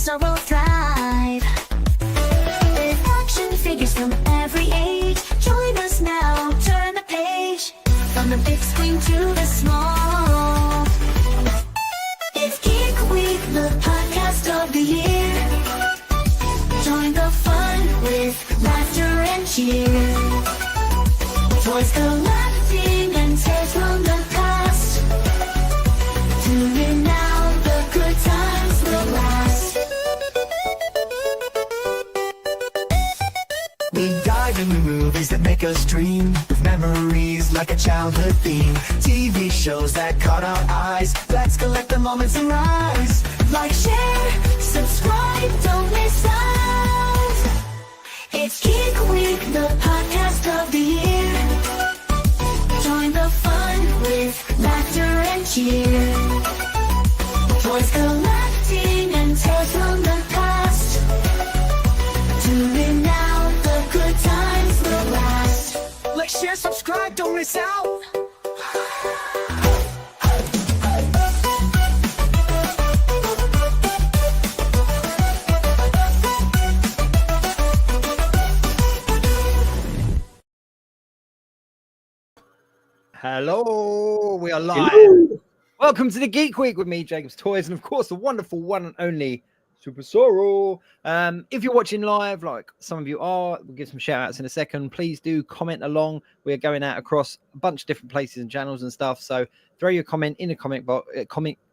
so we'll thrive. With action figures from every age, join us now, turn the page. From the big screen to the small, it's Geek Week, the podcast of the year. Join the fun with laughter and cheer. Toys collecting and tales from the past. Tune in now, the good times will last. We dive into movies that make us dream, with memories like a childhood theme. TV shows that caught our eyes, let's collect the moments and rise. Like, share, subscribe, don't miss out. It's Geek Week, the podcast of the year. Join the fun with laughter and cheer. Toys collecting and tales from the past. Tune in now, the good times will last. Like, share, subscribe, don't miss out. Hello, we are live. Hello. Welcome to the Geek Week with me, Jacob's Toys, and of course the wonderful one and only Super Sorrel. If you're watching live, like some of you are, we'll give some shout outs in a second. Please do comment along. We're going out across a bunch of different places and channels and stuff. So throw your comment in the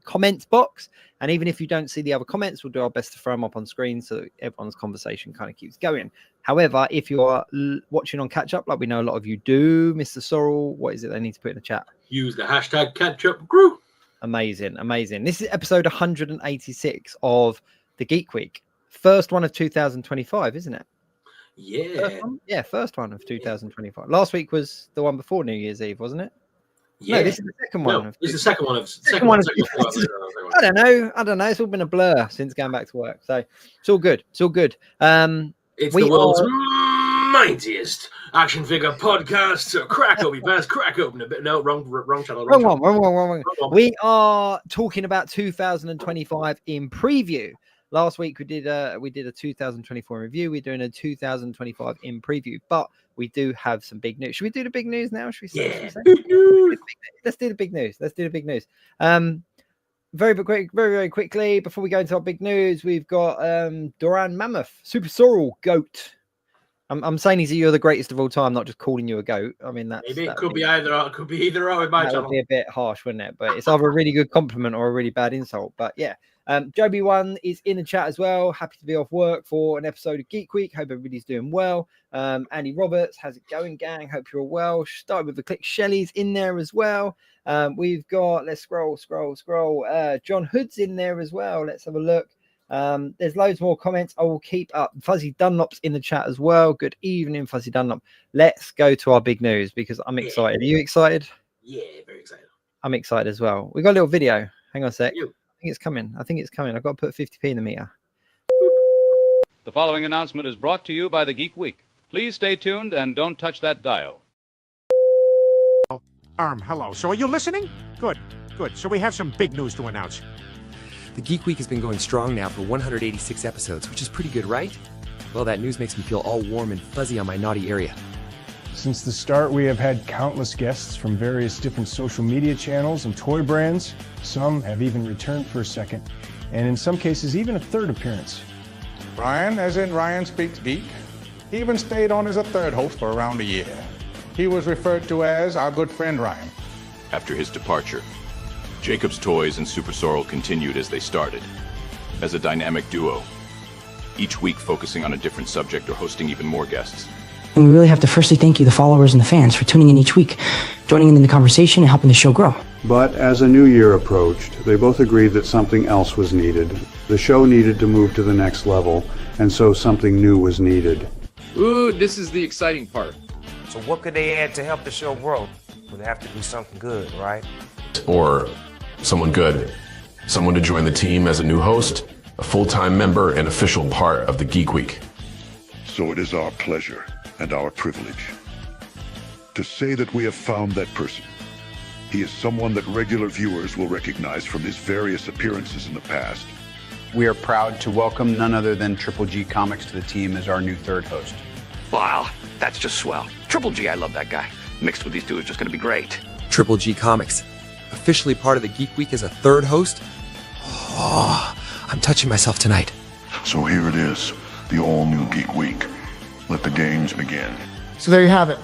comments box. And even if you don't see the other comments, we'll do our best to throw them up on screen so that everyone's conversation kind of keeps going. However, if you are watching on catch up, like we know a lot of you do, Mr. Sorrel, what is it they need to put in the chat? Use the hashtag catchupgroup. Amazing, amazing. This is episode 186 of the Geek Week. First one of 2025, isn't it? Yeah. First one of 2025. Last week was the one before New Year's Eve, wasn't it? Yeah. No, this is the second one. No, this is the second one of I don't know. It's all been a blur since going back to work. So it's all good. It's all good. It's the world's mightiest action figure podcast. So crack open a bit. No, wrong channel. Wrong one. We are talking about 2025 in preview. Last week we did a 2024 review. We're doing a 2025 in preview, but we do have some big news. Should we do the big news now? Should we say? Big news. Let's do the big news. Very quickly before we go into our big news, we've got Duran Mammoth, Super Sorrel Goat. I'm saying you're the greatest of all time, not just calling you a goat. I mean, Maybe it could be either or with my that channel. would be a bit harsh, wouldn't it? But it's either a really good compliment or a really bad insult. But yeah, Joby One is in the chat as well. Happy to be off work for an episode of Geek Week. Hope everybody's doing well. Andy Roberts, how's it going, gang? Hope you're all well. Start with the click. Shelley's in there as well. We've got, let's scroll. John Hood's in there as well. Let's have a look. There's loads more comments. I will keep up. Fuzzy Dunlop's in the chat as well. Good evening, Fuzzy Dunlop. Let's go to our big news because I'm excited. Are you excited? Yeah, very excited. I'm excited as well. We got a little video. Hang on a sec. You. I think it's coming. I've got to put 50p in the meter. The following announcement is brought to you by the Geek Week. Please stay tuned and don't touch that dial. Hello. So are you listening? Good. So we have some big news to announce. The Geek Week has been going strong now for 186 episodes, which is pretty good, right? Well, that news makes me feel all warm and fuzzy on my naughty area. Since the start, we have had countless guests from various different social media channels and toy brands. Some have even returned for a second, and in some cases, even a third appearance. Ryan, as in Ryan Speaks Geek, he even stayed on as a third host for around a year. He was referred to as our good friend Ryan. After his departure, Jacob's Toys and Super Sorrel continued as they started, as a dynamic duo, each week focusing on a different subject or hosting even more guests. And we really have to firstly thank you, the followers and the fans, for tuning in each week, joining in the conversation and helping the show grow. But as a new year approached, they both agreed that something else was needed. The show needed to move to the next level, and so something new was needed. Ooh, this is the exciting part. So what could they add to help the show grow? Would have to be something good, right? Or someone good. Someone to join the team as a new host, a full-time member and official part of the Geek Week. So it is our pleasure and our privilege to say that we have found that person. He is someone that regular viewers will recognize from his various appearances in the past, we are proud to welcome none other than TripleG Comics to the team as our new third host. Wow, that's just swell. TripleG, I love that guy. Mixed with these two is just going to be great. TripleG Comics, officially part of the Geek Week as a third host? Oh, I'm touching myself tonight. So here it is, the all-new Geek Week. Let the games begin. So there you have it.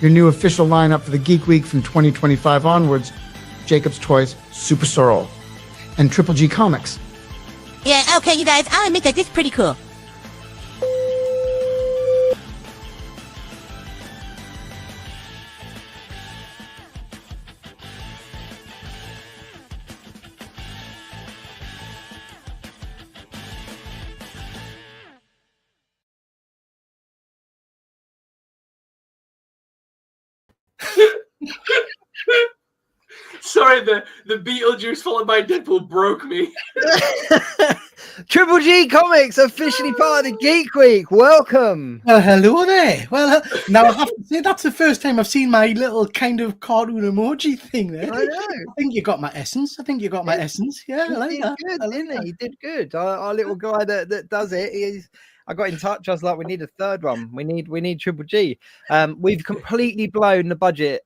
Your new official lineup for the Geek Week from 2025 onwards: Jacob's Toys, Super Sorrel, and TripleG Comics. Yeah, okay, you guys, I'll admit that this is pretty cool. Sorry, the Beetlejuice followed by Deadpool broke me. TripleG Comics officially part of the Geek Week. Welcome. Well, hello there. Well, now I have to say that's the first time I've seen my little kind of cartoon emoji thing there. I know. I think you got my essence. Yeah, I like that. Good, didn't he? He did good. Our little guy that does it. I got in touch. I was like, we need a third one. We need TripleG. We've completely blown the budget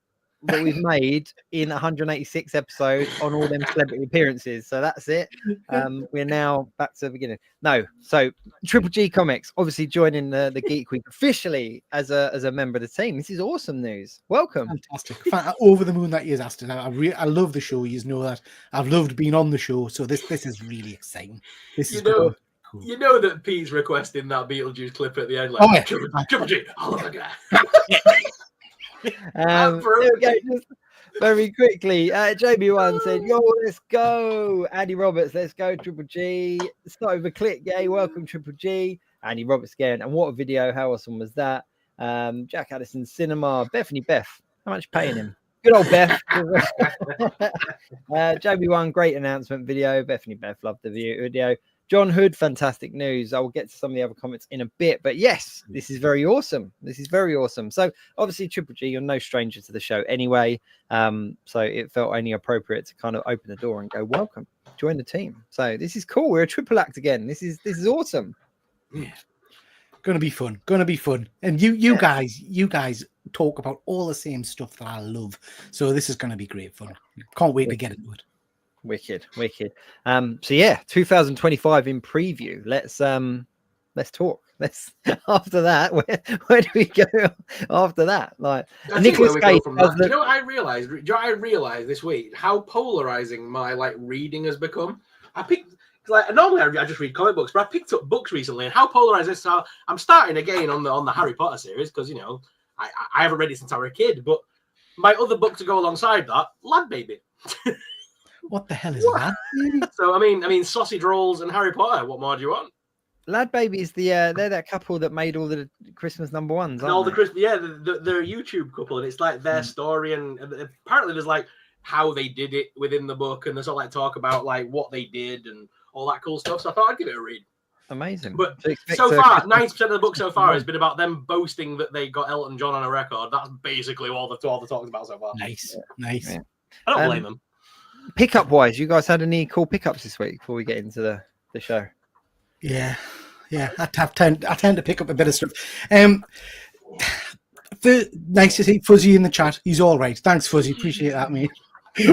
that we've made in 186 episodes on all them celebrity appearances. So that's it. We're now back to the beginning. No, so TripleG Comics obviously joining the Geek Week officially as a member of the team. This is awesome news. Welcome. Fantastic. Over the moon that is, Aston. I love the show. You know that. I've loved being on the show. So this is really exciting. This is cool. You know that Pete's requesting that Beetlejuice clip at the end. Like, Oh, yeah. TripleG, I love that guy. There we go. Just very quickly, JB1 said, yo, let's go. Andy Roberts, let's go. TripleG. Start with a click. Yay, welcome, TripleG. Andy Roberts again. And what a video. How awesome was that? Jack Addison Cinema. Bethany Beth. How much paying him? Good old Beth. JB1, great announcement video. Bethany Beth, loved the video. John Hood, fantastic news. I will get to some of the other comments in a bit, but yes, this is very awesome. So obviously TripleG, you're no stranger to the show anyway. So it felt only appropriate to kind of open the door and go, welcome, join the team. So this is cool. We're a triple act again. This is awesome. Yeah. Gonna be fun. And you guys talk about all the same stuff that I love. So this is gonna be great fun. Can't wait to get into it. Wicked. So yeah, 2025 in preview. Let's talk. After that, where do we go after that? Like Nicholas Cage. You know what I realized this week? How polarizing my reading has become. I picked normally I just read comic books, but I picked up books recently, and how polarized this. So I'm starting again on the Harry Potter series because I haven't read it since I was a kid. But my other book to go alongside that, Lad Baby. What the hell is that? So I mean, sausage rolls and Harry Potter. What more do you want? Lad Baby is they're that couple that made all the Christmas number ones. And all the Christmas, they're a YouTube couple, and it's like their story, and apparently there's how they did it within the book, and there's all talk about what they did and all that cool stuff. So I thought I'd give it a read. Amazing. But so far, 90% of the book so far has been about them boasting that they got Elton John on a record. That's basically all the talk's about so far. Nice. Yeah. I don't blame them. Pickup wise, you guys had any cool pickups this week before we get into the show? Yeah. I tend to pick up a bit of stuff. Nice to see Fuzzy in the chat. He's all right. Thanks, Fuzzy. Appreciate that, mate.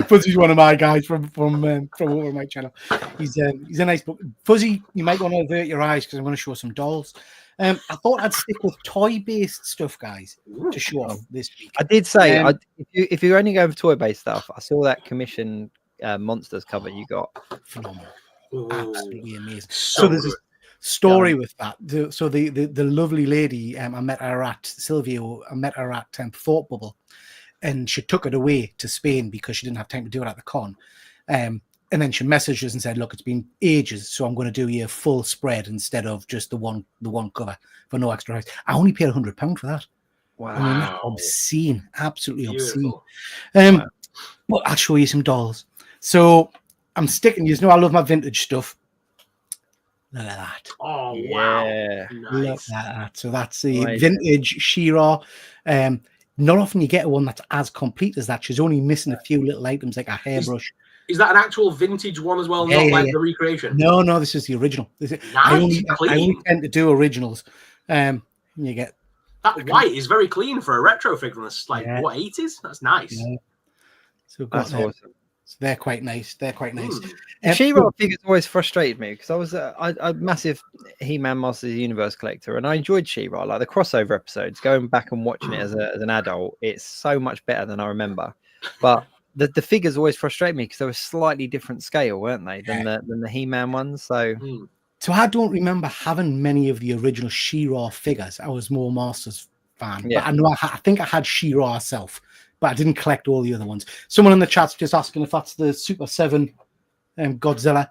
Fuzzy's one of my guys from over my channel. He's a nice book. Fuzzy, you might want to avert your eyes because I'm going to show some dolls. I thought I'd stick with toy-based stuff, guys, to show off this week. I did say if you're only going for toy-based stuff, I saw that commission monsters cover you got. Phenomenal. Absolutely amazing. So there's a story with that. So the lovely lady, I met her at Thought Bubble, and she took it away to Spain because she didn't have time to do it at the con. And then she messaged us and said, look, it's been ages, so I'm going to do you a full spread instead of just the one cover for no extra price. I only paid £100 for that. Wow. I mean, that's obscene. Absolutely obscene. But I'll show you some dolls. So I'm sticking, I love my vintage stuff. Look at that. Oh, wow. Nice. Look at that. So that's the vintage She-Ra. Not often you get one that's as complete as that. She's only missing a few little items like a hairbrush Is that an actual vintage one as well, Yeah, not yeah, like yeah. the recreation? No, this is the original. I only tend to do originals. You get that white is very clean for a retro figure. It's like Yeah. what 80s? That's nice. Yeah. So we've That's got them. awesome. So they're quite nice. They're quite nice. The She-Ra figures always frustrated me because I was a massive He-Man Masters of the Universe collector, and I enjoyed She-Ra. Like the crossover episodes, going back and watching it as an adult, it's so much better than I remember. But the figures always frustrate me because they were slightly different scale, weren't they, than the He-Man ones? So. So I don't remember having many of the original She-Ra figures. I was more Masters fan. Yeah. But I know I think I had She-Ra herself, but I didn't collect all the other ones. Someone in the chat's just asking if that's the Super 7 Godzilla.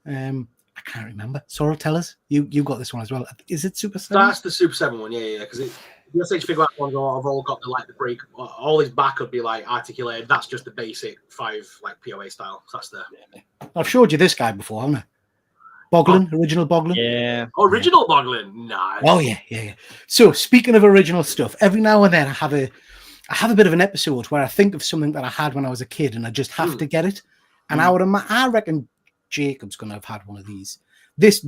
I can't remember. Sorrel, tell us. You got this one as well. Is it Super 7? That's the Super 7 one, yeah. Because the SH figure ones have all got the break. All his back would be like articulated. That's just the basic 5 like POA style. So that's the. I've showed you this guy before, haven't I? Boglin, original Boglin. Yeah. Original Boglin. Nice. Oh yeah. So speaking of original stuff, every now and then I have a bit of an episode where I think of something that I had when I was a kid and I just have to get it. And I reckon Jacob's gonna have had one of these. This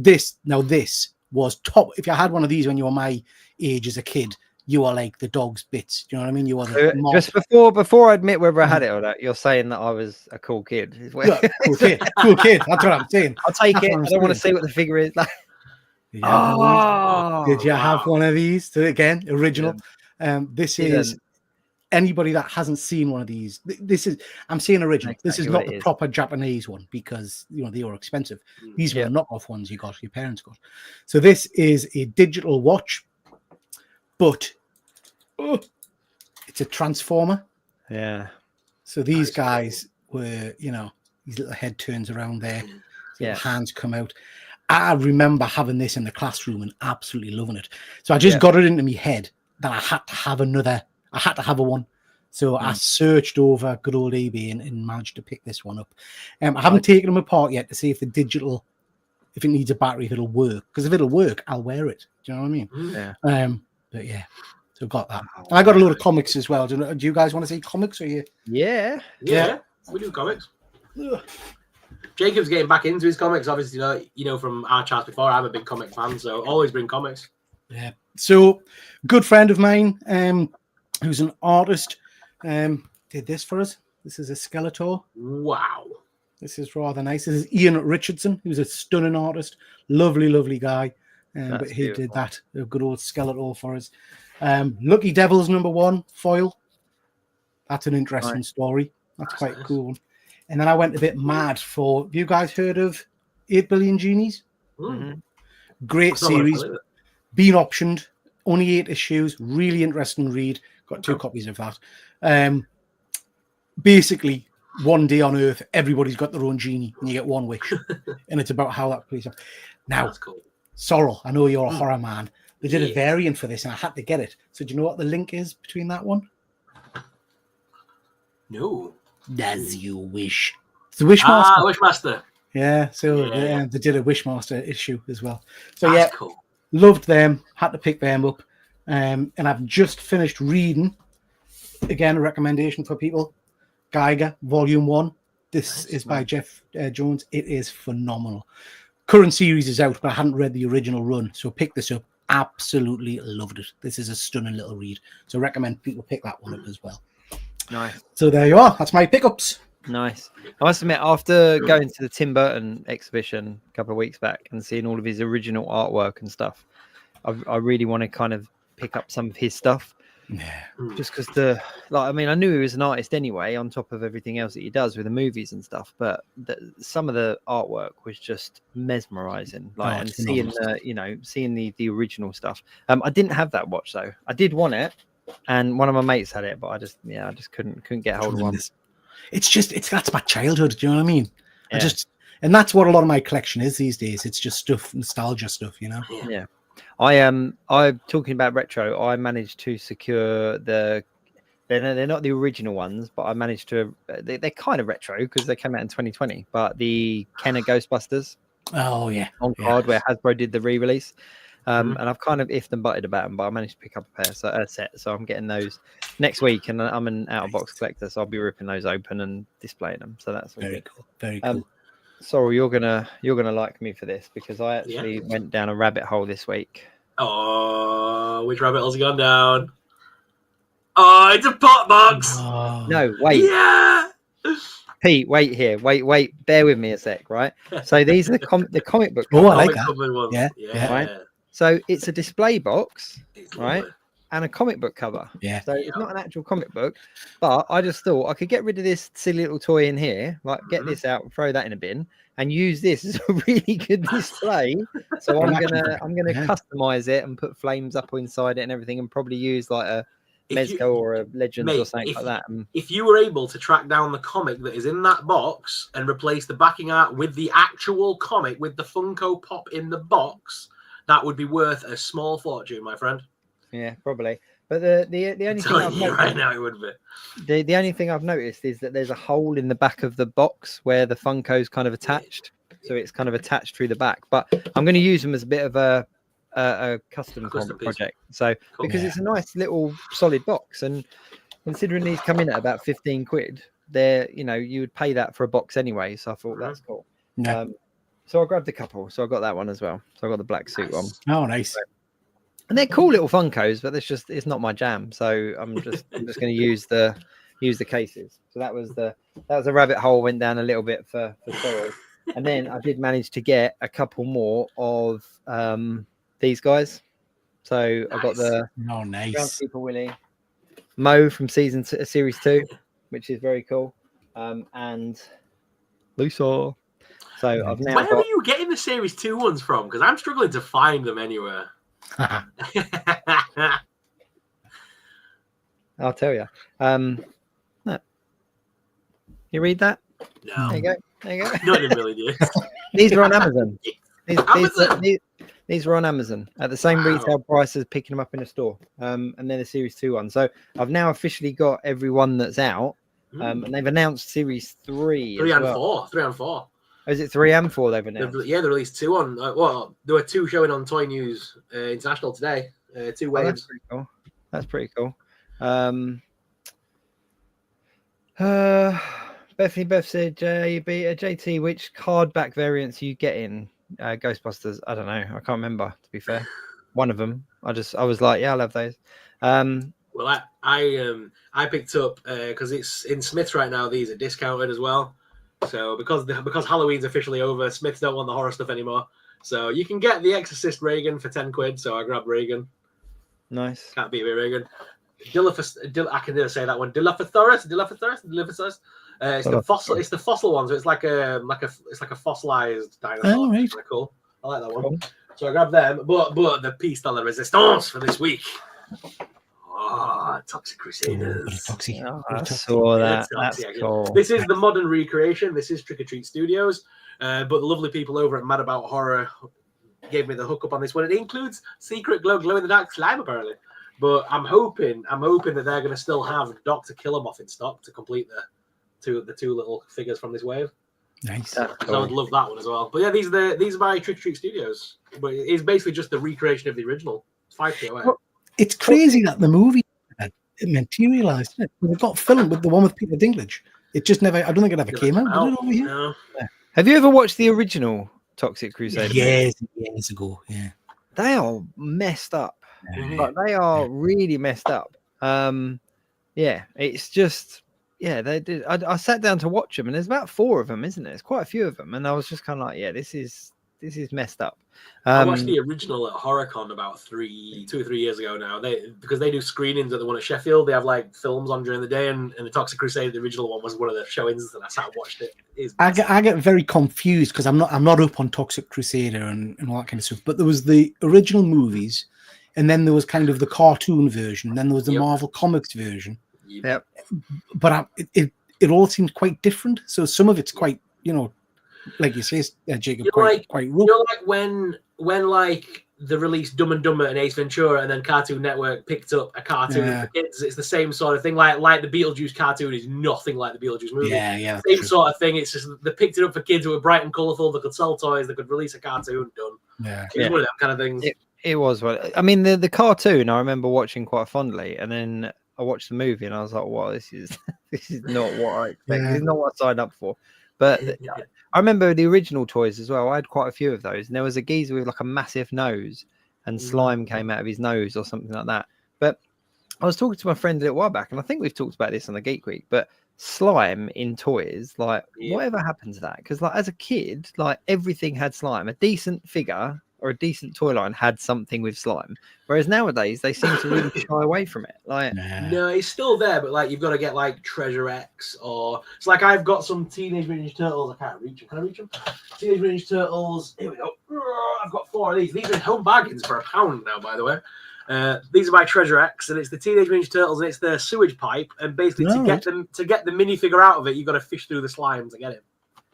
was top. If you had one of these when you were my age as a kid, you were like the dog's bits. Do you know what I mean? You were the Just before I admit whether I had it or not, you're saying that I was a cool kid. Yeah, cool kid. That's what I'm saying. I'll take it. I don't want to see what the figure is. Like, Did you have one of these? So again, original. This is anybody that hasn't seen one of these. This is I'm saying original. This is not the proper Japanese one because they were expensive. These were knockoff ones your parents got. So this is a digital watch, but it's a transformer. Yeah. So these guys were, these little head turns around there. Little hands come out. I remember having this in the classroom and absolutely loving it. So I just got it into my head that I had to have another. I had to have a one. So I searched over good old eBay and managed to pick this one up. I haven't taken them apart yet to see if the digital, if it needs a battery, if it'll work. Because if it'll work, I'll wear it. Do you know what I mean? Yeah. But yeah. So got that. And I got a load of comics as well. Do you guys want to see comics or you? Yeah. We do comics. Jacob's getting back into his comics. Obviously, from our chats before, I'm a big comic fan, so always bring comics. Yeah. So, good friend of mine, who's an artist, did this for us. This is a Skeletor. Wow. This is rather nice. This is Ian Richardson, who's a stunning artist. Lovely, lovely guy. But he did that, a good old Skeletor for us. Lucky Devils #1 foil. That's an interesting story. That's quite a cool one. And then I went a bit mad for. Have you guys heard of 8 Billion Genies? Great series. Been optioned. Only 8 issues. Really interesting read. Got 2 copies of that. Basically, one day on Earth, everybody's got their own genie, and you get one wish. And it's about how that plays out. Now, that's cool. Sorrel, I know you're a horror man. They did a variant for this, and I had to get it. So do you know what the link is between that one? No. As you wish. It's the Wishmaster. Wishmaster. Yeah, so they did a Wishmaster issue as well. So That's cool. Loved them. Had to pick them up. And I've just finished reading, again, a recommendation for people, Geiger, Volume 1. This is by Jeff Jones. It is phenomenal. Current series is out, but I hadn't read the original run, so pick this up. Absolutely loved it. This is a stunning little read. So recommend people pick that one up as well. Nice. So there you are. That's my pickups. Nice. I must admit, after going to the Tim Burton exhibition a couple of weeks back and seeing all of his original artwork and stuff, I really want to kind of pick up some of his stuff. Yeah. Just because I knew he was an artist anyway, on top of everything else that he does with the movies and stuff. But some of the artwork was just mesmerizing. And seeing the original stuff. I didn't have that watch though. I did want it, and one of my mates had it, but I just couldn't get hold of one. That's my childhood. Do you know what I mean? Yeah. And that's what a lot of my collection is these days. It's just stuff, nostalgia stuff, Yeah. I'm talking about retro. I managed to secure they're not the original ones, but I managed to. They're kind of retro because they came out in 2020. But the Kenner Ghostbusters. Oh yeah. On card where Hasbro did the re-release. And I've kind of ifed and butted about them, but I managed to pick up a set, so I'm getting those next week. And I'm an out of box collector, so I'll be ripping those open and displaying them. So that's all very good. cool. Very cool. Sorry, you're gonna like me for this because I actually went down a rabbit hole this week. Oh, which rabbit hole's gone down? Oh, it's a pot box. No, wait. Yeah. Pete, wait here. Wait. Bear with me a sec, right? So these are the comic book. Oh, I like Comic cover ones. Yeah. Right. So it's a display box, right? And a comic book cover. Yeah. So it's not an actual comic book, but I just thought I could get rid of this silly little toy in here, like get this out, throw that in a bin, and use this as a really good display. So I'm gonna customize it and put flames up inside it and everything, and probably use like a Mezco or a Legends or something like that. If you were able to track down the comic that is in that box and replace the backing art with the actual comic with the Funko Pop in the box, that would be worth a small fortune, my friend. Yeah, probably. But the only thing I've noticed right now it would be. The only thing I've noticed is that there's a hole in the back of the box where the Funko's kind of attached. So it's kind of attached through the back. But I'm going to use them as a bit of a custom project. So because it's a nice little solid box, and considering these come in at about 15 quid, they're you would pay that for a box anyway. So I thought that's cool. Yeah. So I grabbed a couple. So I got that one as well. So I got the black suit one. Oh, nice. And they're cool little Funkos, but it's not my jam. So I'm just going to use the cases. So that was a rabbit hole went down a little bit for Sorrel. And then I did manage to get a couple more of these guys. So I got the Groundskeeper Willie, Mo from series 2, which is very cool, and Lusa. So I've now Where are you getting the series 2 ones from? Because I'm struggling to find them anywhere. I'll tell you. Look. You read that? No. There you go. No, I didn't really do. These are on Amazon. These were on Amazon at the same retail price as picking them up in a store. And then a series 2 one. So I've now officially got every one that's out. And they've announced series 3. 3 and well. 4. 3 and 4. Oh, is it 3 and 4 they've announced? They released 2 on. Well, there were 2 showing on Toy News International today. 2 waves. That's pretty cool. Bethany Beth said, JT, which card back variants are you getting? Ghostbusters. I don't know. I can't remember, to be fair. One of them. I was like, yeah, I'll have those. Well, I picked up because it's in Smith's right now. These are discounted as well. So because Halloween's officially over, Smiths don't want the horror stuff anymore. So you can get the Exorcist Reagan for 10 quid. So I grabbed Reagan. Nice. Can't beat me, Reagan. I can never say that one. Dilophosaurus. It's the fossil. It's the fossil one. So it's like a fossilized dinosaur. Oh, right. Kind of cool. I like that one. Cool. So I grabbed them. But the piece de la resistance for this week. Oh, Toxic Crusaders. I saw that. That's cool. This is the modern recreation. This is Trick or Treat Studios. But the lovely people over at Mad About Horror gave me the hookup on this one. It includes Secret Glow in the Dark slime, apparently. But I'm hoping that they're going to still have Dr. Killermoth in stock to complete the two little figures from this wave. Nice. So I would love that one as well. But yeah, these are by Trick or Treat Studios. But it's basically just the recreation of the original. It's 5 away. Well, it's crazy that the movie materialized. It got filmed with the one with Peter Dinklage. It just never. I don't think it ever came out. Did it over here? No. Yeah. Have you ever watched the original Toxic Crusader? Years ago. Yeah. They are messed up. But they are really messed up. Yeah, it's just they did. I sat down to watch them, and there's about 4 of them, isn't there? There's quite a few of them, and I was just kind of like, yeah, this is messed up. I watched the original at HorrorCon about 2 or 3 years ago now. Because they do screenings at the one at Sheffield. They have like films on during the day, and the Toxic Crusader, the original one, was one of the showings, and I sat and watched it. I get very confused because I'm not up on Toxic Crusader and all that kind of stuff. But there was the original movies, and then there was kind of the cartoon version, and then there was the Marvel Comics version. Yep. But it all seems quite different. So some of it's quite, like you say, Jacob, quite rough. Like when like the release Dumb and Dumber and Ace Ventura, and then Cartoon Network picked up a cartoon for kids. It's the same sort of thing. Like the Beetlejuice cartoon is nothing like the Beetlejuice movie. Yeah. Same sort of thing. It's just they picked it up for kids who were bright and colourful. They could sell toys. They could release a cartoon. Done. Yeah. It's one of them kind of things. It was. Well, I mean, the cartoon I remember watching quite fondly, and then I watched the movie, and I was like, "Wow, this is this is not what I expected. This is not what I signed up for." But I remember the original toys as well. I had quite a few of those, and there was a geezer with like a massive nose, and slime came out of his nose or something like that. But I was talking to my friend a little while back, and I think we've talked about this on the Geek Week, but slime in toys, like whatever happened to that? Because like as a kid, like everything had slime. A decent figure or a decent toy line had something with slime, whereas nowadays they seem to really shy away from it. Like, no, it's still there, but like you've got to get like Treasure X, or it's like I've got some Teenage Mutant Ninja Turtles. I can't reach them. Can I reach them? Teenage Mutant Ninja Turtles. Here we go. I've got 4 of these. These are home bargains for £1 now, by the way. These are my Treasure X, and it's the Teenage Mutant Ninja Turtles, and it's the sewage pipe. And basically, to get the minifigure out of it, you've got to fish through the slime to get it.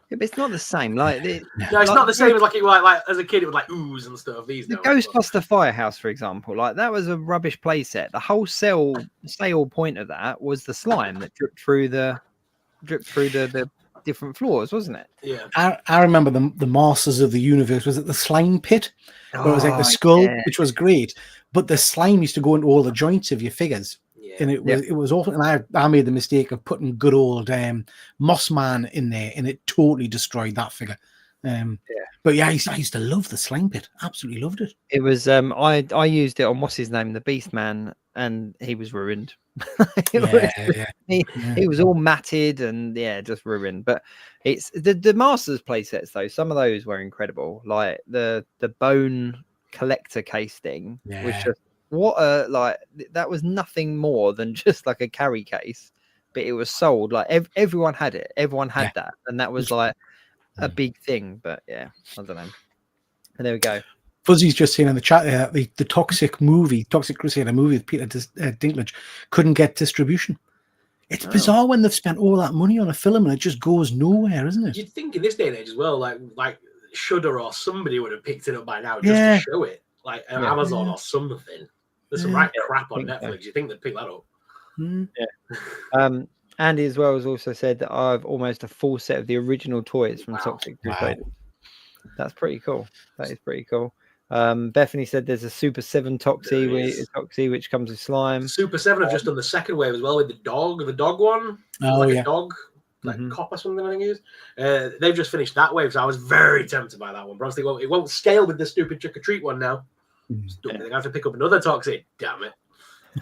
Yeah, but it's not the same. Like, no, it's not the same as like as a kid. It was like ooze and stuff. These the Ghostbuster Firehouse, for example, like that was a rubbish playset. The whole sale point of that was the slime that dripped through the different floors, wasn't it? Yeah. I remember the Masters of the Universe. Was it the slime pit? Where it was like the skull, which was great, but the slime used to go into all the joints of your figures. And it was awful. And I made the mistake of putting good old Moss Man in there, and it totally destroyed that figure. But yeah, I used to love the slime pit. Absolutely loved it. It was I used it on what's his name, the Beast Man, and he was ruined. He was all matted and just ruined. But it's the Masters play sets though. Some of those were incredible, like the bone collector case thing, which just that was nothing more than just like a carry case, but it was sold like everyone had it. Everyone had that, and that was like a big thing. But yeah, I don't know. And there we go. Fuzzy's just saying in the chat there, the Toxic Crusader movie with Peter Dinklage couldn't get distribution. It's bizarre when they've spent all that money on a film and it just goes nowhere, isn't it? You'd think in this day and age as well, like Shudder or somebody would have picked it up by now just to show it, like Amazon or something. There's some right crap on Netflix. You think they'd pick that up? Yeah. Andy as well has also said that I've almost a full set of the original toys from Toxic Crusader. That's pretty cool. That is pretty cool. Bethany said there's a Super 7 Toxie which comes with slime. Super 7 have just done the second wave as well with the dog one. A dog, like cop or something, I think it is. They've just finished that wave, so I was very tempted by that one. But honestly, it won't scale with the stupid trick or treat one now. I have to pick up another Toxic. Damn it.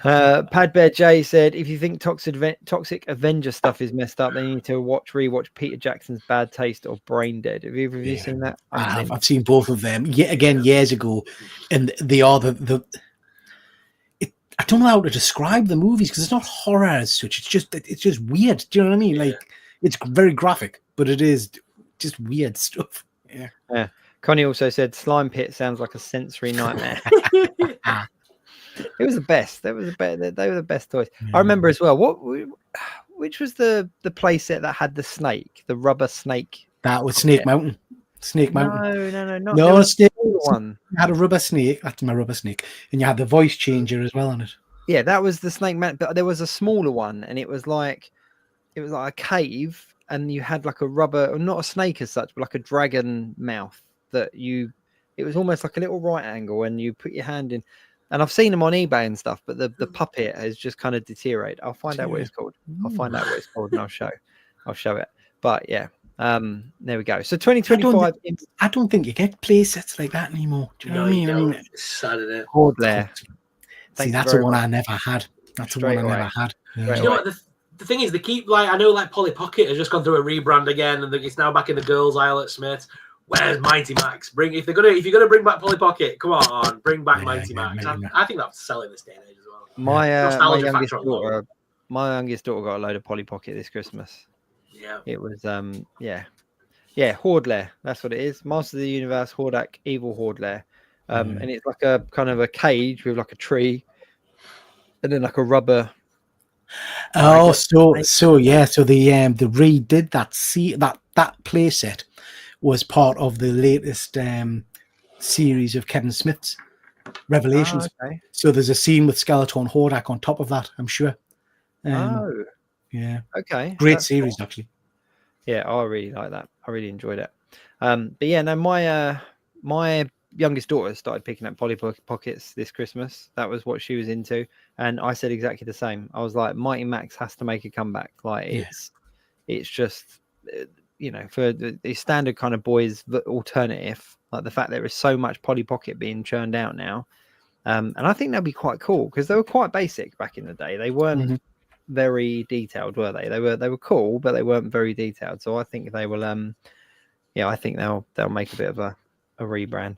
Pad Bear J said, if you think Toxic Avenger stuff is messed up, then you need to rewatch Peter Jackson's Bad Taste or Brain Dead. Have either of you seen that? I've seen both of them. Years ago, and they are I don't know how to describe the movies because it's not horror as such. It's just weird. Do you know what I mean? Like it's very graphic, but it is just weird stuff. Yeah. Connie also said Slime Pit sounds like a sensory nightmare. It was the best. They were the best toys. I remember as well. Which was the play set that had the snake, the rubber snake? That was Snake Mountain. Snake Mountain. No, Snake one. You had a rubber snake. That's my rubber snake, and you had the voice changer as well on it. Yeah, that was the Snake Mountain. But there was a smaller one, and it was like a cave, and you had like a rubber, or not a snake as such, but like a dragon mouth it was almost like a little right angle, and you put your hand in. And I've seen them on eBay and stuff, but the puppet has just kind of deteriorated. I'll find out what it's called. And I'll show it. But yeah, there we go. So 2025. I don't think you get play sets like that anymore. Do you know what I mean? It's sad, isn't it? Hordler. See, that's the one I never had. That's the one I never had. You know what? The thing is, they keep I know Polly Pocket has just gone through a rebrand again, and it's now back in the girls' aisle at Smith's. Where's Mighty Max? If you're gonna bring back Polly Pocket, come on, bring back Mighty Max. I think that's selling this day and age as well. My youngest daughter got a load of Polly Pocket this Christmas. Yeah, it was Hordler. That's what it is. Master of the Universe, Hordak, Evil Hordler, and it's like a kind of a cage with like a tree, and then like a rubber. Oh, so they redid that play set. Was part of the latest series of Kevin Smith's Revelations. So there's a scene with Skeletor Hordak on top of that, I'm sure. Yeah. Okay. Great series, actually. Yeah, I really like that. I really enjoyed it. But yeah, no, my youngest daughter started picking up Polly Pockets this Christmas. That was what she was into, and I said exactly the same. I was like, Mighty Max has to make a comeback. Like it's just for the standard kind of boys alternative, like the fact there is so much Polly Pocket being churned out now, and I think that'd be quite cool because they were quite basic back in the day. They weren't very detailed, were they? They were cool, but they weren't very detailed. So I think they will. I think they'll make a bit of a rebrand.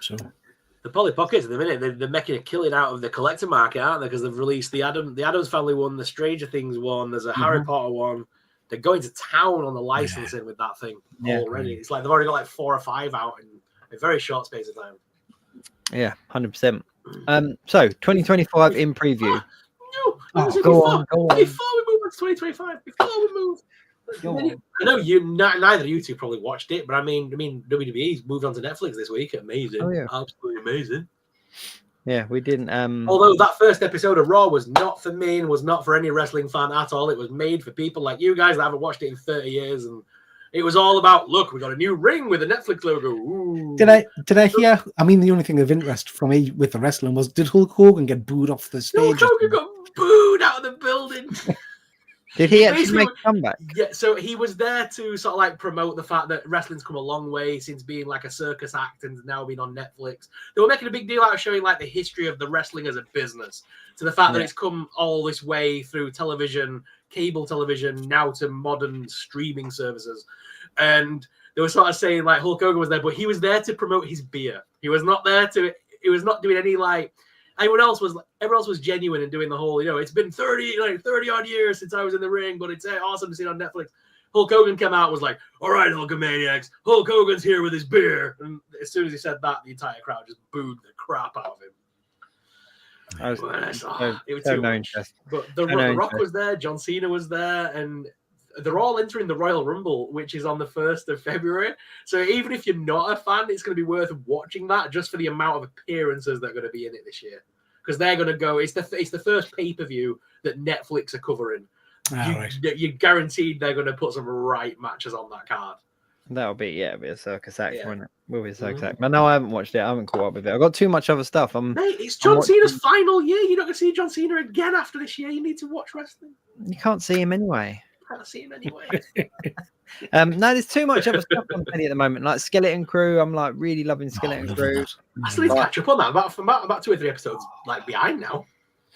So the Polly Pockets at the minute, they're making a killing out of the collector market, aren't they? Because they've released the Addams Family one, the Stranger Things one, there's a Harry Potter one. They're going to town on the licensing with that thing already. It's like they've already got like 4 or 5 out in a very short space of time. Yeah, 100%. So 2025 in preview. Go on. Before we move on to 2025, before we move, I know neither of you two probably watched it, but I mean WWE's moved on to Netflix this week. Amazing, absolutely amazing. Yeah, we didn't. Although that first episode of Raw was not for me and was not for any wrestling fan at all. It was made for people like you guys that haven't watched it in 30 years, and it was all about, look, we got a new ring with a Netflix logo. Ooh. Did I hear? I mean, the only thing of interest for me with the wrestling was, did Hulk Hogan get booed off the stage? Hulk Hogan got booed out of the building. Did he actually make a comeback? Yeah, so he was there to sort of like promote the fact that wrestling's come a long way since being like a circus act and now being on Netflix. They were making a big deal out of showing like the history of the wrestling as a business, to the fact that it's come all this way through television, cable television, now to modern streaming services. And they were sort of saying like Hulk Hogan was there, but he was there to promote his beer. He was not there to, he was not doing any like, everyone else was genuine and doing the whole, it's been 30 odd years since I was in the ring, but it's awesome to see it on Netflix. Hulk Hogan came out and was like, all right, Hulkamaniacs, Hulk Hogan's here with his beer. And as soon as he said that, the entire crowd just booed the crap out of him. It was too much. But the Rock was there, John Cena was there, and they're all entering the Royal Rumble, which is on the 1st of February. So even if you're not a fan, it's going to be worth watching that just for the amount of appearances that are going to be in it this year. Because they're going to go, it's the first pay-per-view that Netflix are covering. You're guaranteed they're going to put some right matches on that card. That'll be a circus act, won't it? Will be a circus act. But no, I haven't watched it. I haven't caught up with it. I've got too much other stuff. Mate, it's John Cena's final year. You're not going to see John Cena again after this year. You need to watch wrestling. You can't see him anyway. Can't see him anyway. No, there's too much other stuff on telly at the moment. Like Skeleton Crew, I'm like really loving Skeleton Crew. I still need to catch up on that. About 2 or 3 episodes like behind now.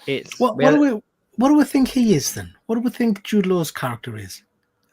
It's what do we think he is then? What do we think Jude Law's character is?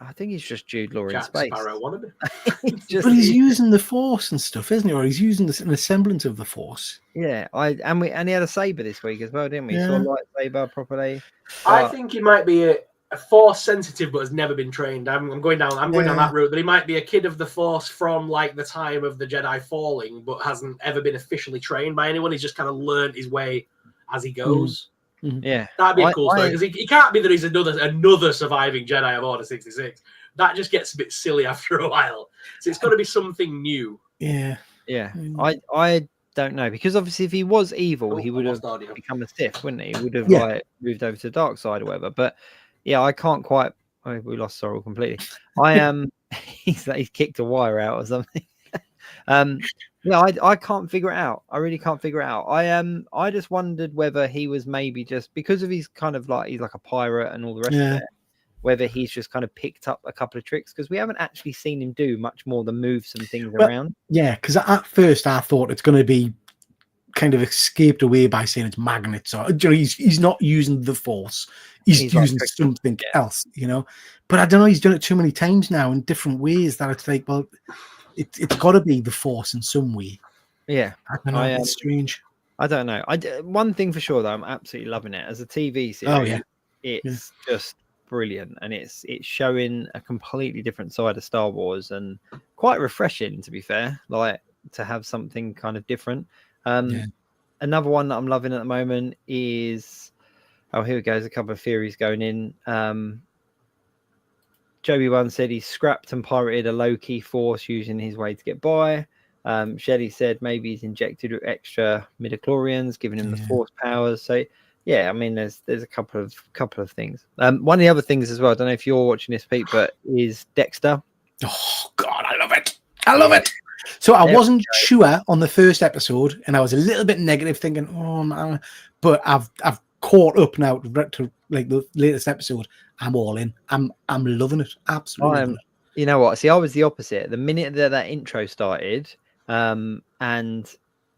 I think he's just Jude Law in Jack space. Sparrow wannabe. But he's using the Force and stuff, isn't he? Or he's using a semblance of the Force. Yeah, and he had a saber this week as well, didn't we? Yeah. Saw a lightsaber properly. I think he might be a Force sensitive, but has never been trained. I'm going down that route. That he might be a kid of the Force from like the time of the Jedi falling, but hasn't ever been officially trained by anyone. He's just kind of learned his way as he goes. Yeah, that'd be a cool story because he can't be that he's another surviving Jedi of Order 66. That just gets a bit silly after a while. So it's got to be something new. Yeah. I don't know, because obviously if he was evil, he would have become a Sith, wouldn't he? He would have like moved over to the dark side or whatever. But yeah, I can't quite. We lost Sorrel completely. I am. He's kicked a wire out or something. No, I can't figure it out. I really can't figure it out. I just wondered whether he was maybe just because of his kind of like he's like a pirate and all the rest of it, whether he's just kind of picked up a couple of tricks, because we haven't actually seen him do much more than move some things around. Yeah, because at first I thought it's going to be kind of escaped away by saying it's magnets, or he's not using the Force. He's using like something else, But I don't know. He's done it too many times now in different ways that it's like, well. It's got to be the Force in some way. Yeah, I don't know. It's strange. I don't know. One thing for sure, though, I'm absolutely loving it as a TV series. It's just brilliant, and it's showing a completely different side of Star Wars, and quite refreshing, to be fair. Like to have something kind of different. Another one that I'm loving at the moment is here we go. There's a couple of theories going in. Joby One said he scrapped and pirated a low-key Force using his way to get by. Shelley said maybe he's injected with extra midichlorians, giving him the Force powers. So yeah, I mean, there's a couple of things. One of the other things as well, I don't know if you're watching this, Pete, but is Dexter. Oh God, I love it! I love it. So I wasn't sure on the first episode, and I was a little bit negative, thinking, "Oh man," but I've caught up now to like the latest episode. I'm all in. I'm loving it. Absolutely loving it. You know what? See, I was the opposite. The minute that intro started, and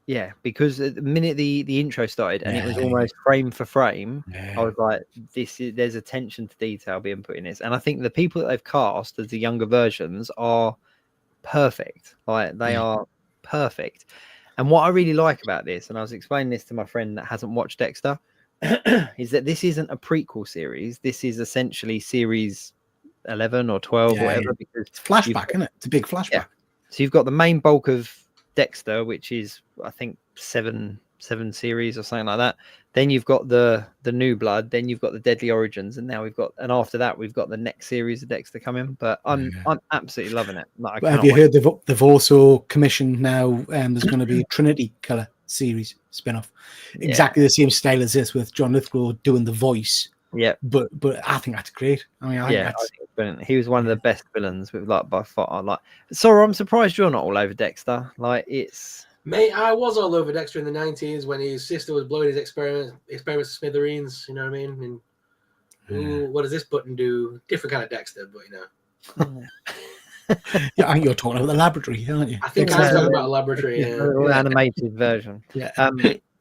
yeah, because the minute the intro started and it was almost frame for frame, I was like, there's attention to detail being put in this. And I think the people that they've cast as the younger versions are perfect. Like they are perfect. And what I really like about this, and I was explaining this to my friend that hasn't watched Dexter, is that this isn't a prequel series. This is essentially series 11 or 12 or whatever, because it's flashback, isn't it? It's a big flashback. Yeah. So you've got the main bulk of Dexter, which is I think seven series or something like that. Then you've got the New Blood, then you've got the Deadly Origins, and now after that we've got the next series of Dexter coming. But I'm absolutely loving it. Like, But have you heard they've also commissioned now? There's going to be a Trinity Killer series spin-off, exactly the same style as this, with John Lithgow doing the voice. Yeah, but I think that's great. I mean, I think it's brilliant. He was one of the best villains with by far. Like, sorry, I'm surprised you're not all over Dexter. Like, it's mate, I was all over Dexter in the 90s when his sister was blowing his experiments to smithereens. You know what I mean? And ooh, what does this button do? Different kind of Dexter, but you know. Yeah, I think you're talking about the laboratory, aren't you? I think I'm talking about a laboratory. Animated version.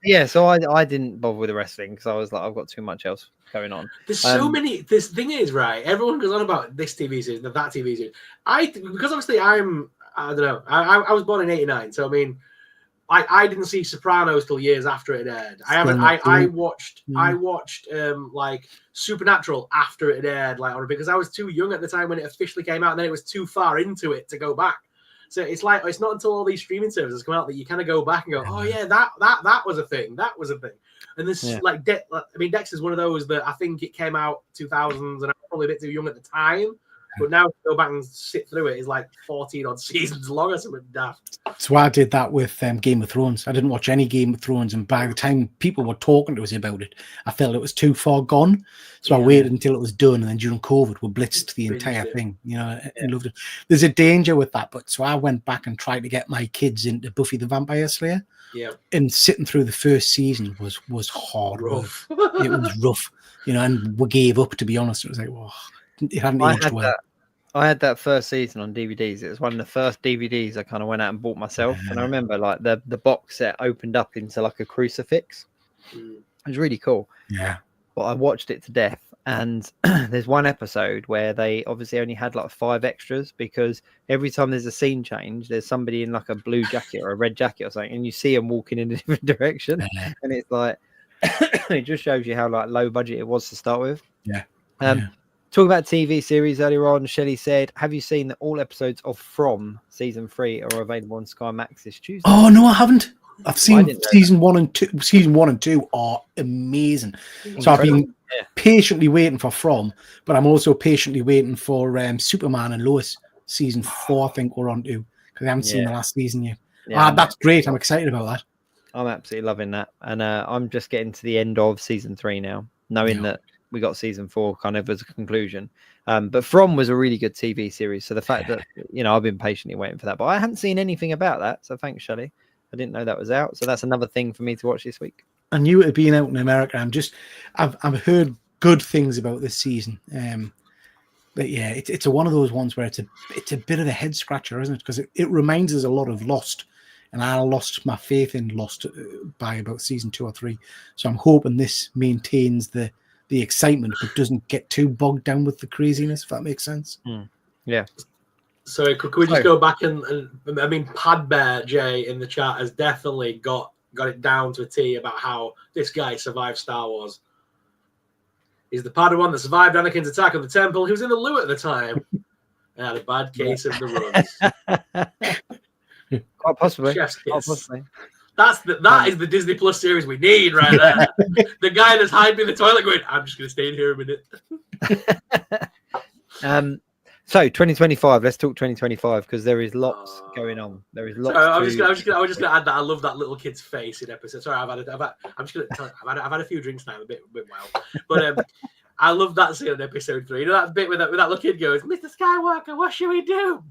Yeah. So I didn't bother with the wrestling because I was like, I've got too much else going on. There's so many. This thing is right. Everyone goes on about this TV series, that TV series. Because obviously I don't know. I was born in '89, so I mean, I didn't see Sopranos till years after it aired. I watched like Supernatural after it aired, like because I was too young at the time when it officially came out, and then it was too far into it to go back. So it's like it's not until all these streaming services come out that you kind of go back and go, oh yeah, that was a thing. That was a thing. And this Dexter's one of those that I think it came out 2000s, and I was probably a bit too young at the time. But now to go back and sit through it is like 14 odd seasons long or something daft. So I did that with Game of Thrones. I didn't watch any Game of Thrones, and by the time people were talking to us about it, I felt it was too far gone. So I waited until it was done, and then during COVID, we blitzed the entire thing. You know, and loved it. There's a danger with that, but so I went back and tried to get my kids into Buffy the Vampire Slayer. Yeah, and sitting through the first season was hard. Rough. It was rough, you know, and we gave up. To be honest, it was like, whoa. It hadn't aged well. I had that first season on DVDs. It was one of the first DVDs I kind of went out and bought myself. And I remember like the box set opened up into like a crucifix. It was really cool. Yeah. But I watched it to death. And there's one episode where they obviously only had like 5 extras, because every time there's a scene change, there's somebody in like a blue jacket or a red jacket or something, and you see them walking in a different direction. And it's like, it just shows you how like low budget it was to start with. Yeah. Talking about TV series earlier on, Shelley said, have you seen that all episodes of From season 3 are available on Sky Max this Tuesday? Oh no, I haven't. I've seen season 1 and 2. Season 1 and 2 are amazing. So I've been patiently waiting for From, but I'm also patiently waiting for Superman and Lois season 4. I think we're on to, because I haven't seen the last season yet. That's great. I'm excited about that. I'm absolutely loving that, and I'm just getting to the end of season 3 now, knowing that we got season 4 kind of as a conclusion. But From was a really good TV series. So the fact that, you know, I've been patiently waiting for that, but I hadn't seen anything about that. So thanks, Shelley. I didn't know that was out. So that's another thing for me to watch this week. I knew it had been out in America. I've heard good things about this season. But yeah, it's one of those ones where it's a bit of a head scratcher, isn't it? Because it reminds us a lot of Lost. And I lost my faith in Lost by about season 2 or 3. So I'm hoping this maintains the excitement, but doesn't get too bogged down with the craziness, if that makes sense. Yeah. So could we just go back and I mean, Padbear Jay in the chat has definitely got it down to a T about how this guy survived Star Wars. He's the Padawan that survived Anakin's attack on the temple. He was in the loo at the time. And had a bad case of the runs. Quite possibly. Chef's kiss. Quite possibly. That is the Disney Plus series we need right there. The guy that's hiding in the toilet going, I'm just going to stay in here a minute. So 2025. Let's talk 2025 because there is lots going on. There is lots. I was just going to add that I love that little kid's face in episode. Sorry, I've had a few drinks now. I'm a bit wild, but I love that scene in episode 3. You know that bit where that little kid goes, "Mr. Skywalker, what should we do?"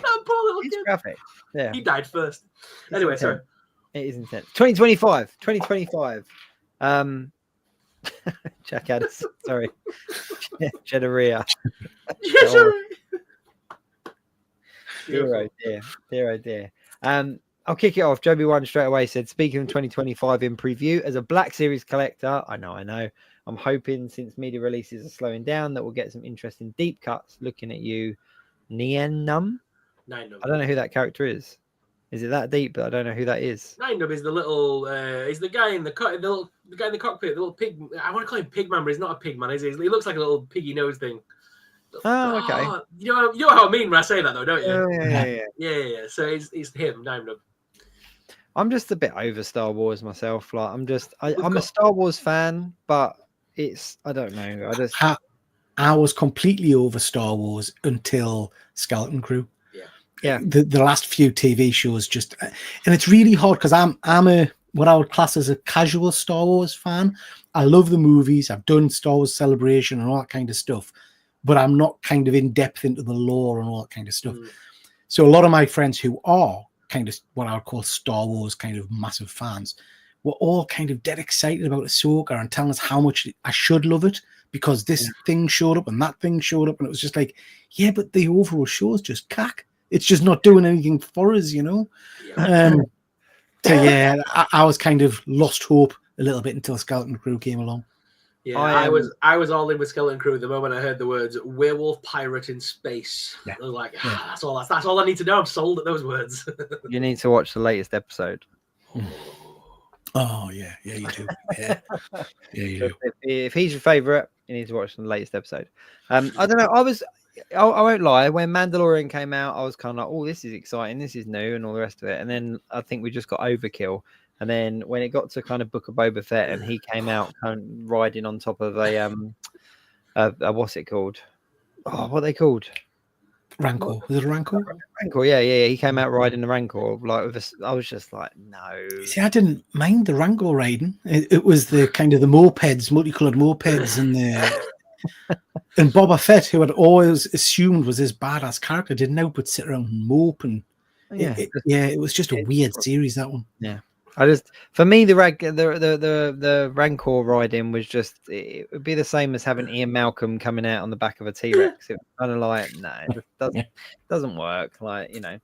That poor little It's kid. graphic. Yeah. He died first. It's Anyway, intense. sorry. It is intense. 2025. Jack Addison. Sorry. Generia. Dear. I'll kick it off. Joby One straight away said, speaking of 2025 in preview, as a Black Series collector, I know. I'm hoping since media releases are slowing down that we'll get some interesting deep cuts. Looking at you, Nienum. I don't know who that character is. Is it that deep? But I don't know who that is. Ninedub is the little. He's the guy in the guy in the cockpit. The little pig. I want to call him Pigman, but he's not a pigman. Is he? He looks like a little piggy nose thing. Oh, okay. You know how I mean when I say that, though, don't you? Yeah. So it's him, Ninedub. I'm just a bit over Star Wars myself. Like I'm a Star Wars fan, but I don't know. I was completely over Star Wars until Skeleton Crew. Yeah. The last few TV shows just, and it's really hard because I'm a what I would class as a casual Star Wars fan. I love the movies. I've done Star Wars Celebration and all that kind of stuff, but I'm not kind of in depth into the lore and all that kind of stuff. So a lot of my friends who are kind of what I would call Star Wars kind of massive fans were all kind of dead excited about Ahsoka and telling us how much I should love it because this thing showed up and that thing showed up. And it was just like, yeah, but the overall show is just cack. It's just not doing anything for us, you know? So yeah, I was kind of lost hope a little bit until Skeleton Crew came along. Yeah, I was all in with Skeleton Crew the moment I heard the words werewolf pirate in space. I was like, that's all I need to know. I'm sold at those words. You need to watch the latest episode. Oh yeah, you do. Yeah, you do. If he's your favorite, you need to watch the latest episode. I don't know. I won't lie. When Mandalorian came out, I was kind of like, "Oh, this is exciting. This is new," and all the rest of it. And then I think we just got overkill. And then when it got to kind of Book of Boba Fett, and he came out kind of riding on top of a what's it called? Oh, what are they called? Rancor. Was it a Rancor? Rancor, yeah. He came out riding the Rancor. I was just like, no. See, I didn't mind the Rancor riding. It was the kind of the mopeds, multicolored mopeds, and and Boba Fett, who I'd always assumed was this badass character, didn't know but sit around and mope. And it was just a weird series, that one. Yeah. For me, the Rancor riding was just, it would be the same as having Ian Malcolm coming out on the back of a T-Rex. It was kind of like, no, it doesn't work. Like, you know,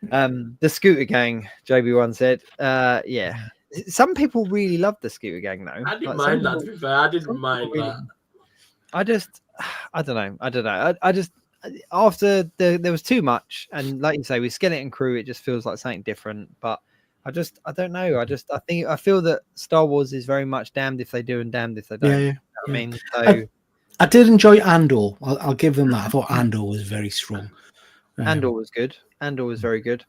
the Scooter Gang, JB1 said, yeah. Some people really love the Scooter Gang, though. I didn't mind that, to be fair. I didn't mind that. I don't know. I just, after there was too much. And like you say, with Skeleton Crew, it just feels like something different. But I don't know. I feel that Star Wars is very much damned if they do and damned if they don't. Yeah. You know what I mean, so I did enjoy Andor. I'll give them that. I thought Andor was very strong. Andor was good. Andor was very good.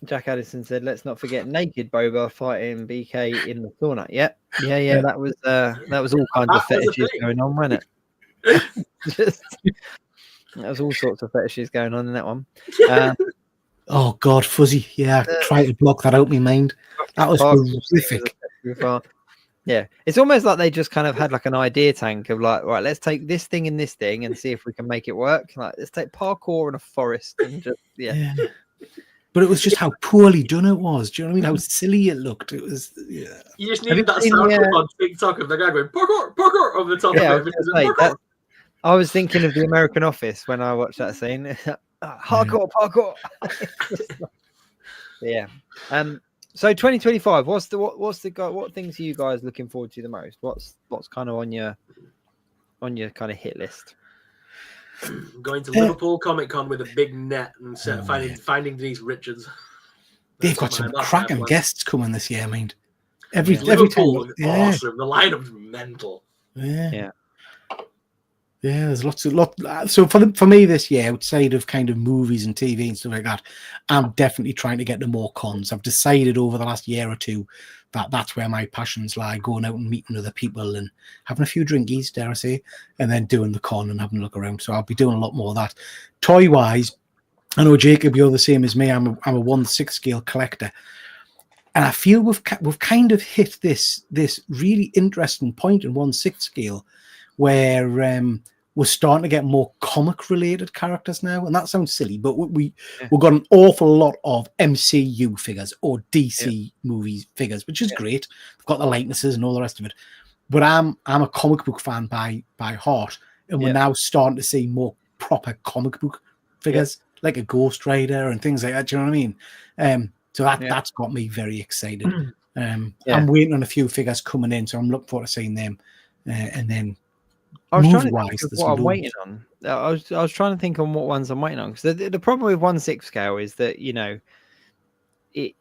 Jack Addison said, "Let's not forget naked Boba fighting BK in the sauna." Yeah. That was all kinds of fetishes going on, wasn't it? That was all sorts of fetishes going on in that one. Oh God, Fuzzy. Yeah, I tried to block that out of my mind. That was horrific. Yeah, it's almost like they just kind of had like an idea tank of like, right, let's take this thing and this thing and see if we can make it work. Like, let's take parkour in a forest and just But it was just how poorly done it was. Do you know what I mean? How silly it looked. It was. Yeah. You just needed that sound on TikTok of the guy going parkour over the top of it. I was thinking of the American Office when I watched that scene. Parkour. Yeah. So 2025. What things are you guys looking forward to the most? What's kind of on your kind of hit list? Going to Liverpool Comic Con with a big net and finding Denise Richards. They've got some cracking guests coming this year. I mean, every time. Liverpool, awesome. The lineup's mental. Yeah. Yeah, there's lots. So for me this year, outside of kind of movies and TV and stuff like that, I'm definitely trying to get to more cons. I've decided over the last year or two that that's where my passions lie, going out and meeting other people and having a few drinkies, dare I say, and then doing the con and having a look around. So I'll be doing a lot more of that. Toy-wise, I know, Jacob, you're the same as me. I'm a 1/6 scale collector. And I feel we've kind of hit this really interesting point in 1/6 scale where we're starting to get more comic related characters now, and that sounds silly, but we've got an awful lot of MCU figures or DC movies figures, which is great. They've got the likenesses and all the rest of it. But I'm a comic book fan by heart, and we're now starting to see more proper comic book figures, like a Ghost Rider and things like that. Do you know what I mean? So that's got me very excited. I'm waiting on a few figures coming in, so I'm looking forward to seeing them. And then I was trying to movie-wise, think of there's what I'm loads. waiting on. I was trying to think on what ones I'm waiting on, because the problem with 1/6 scale is that, you know, it,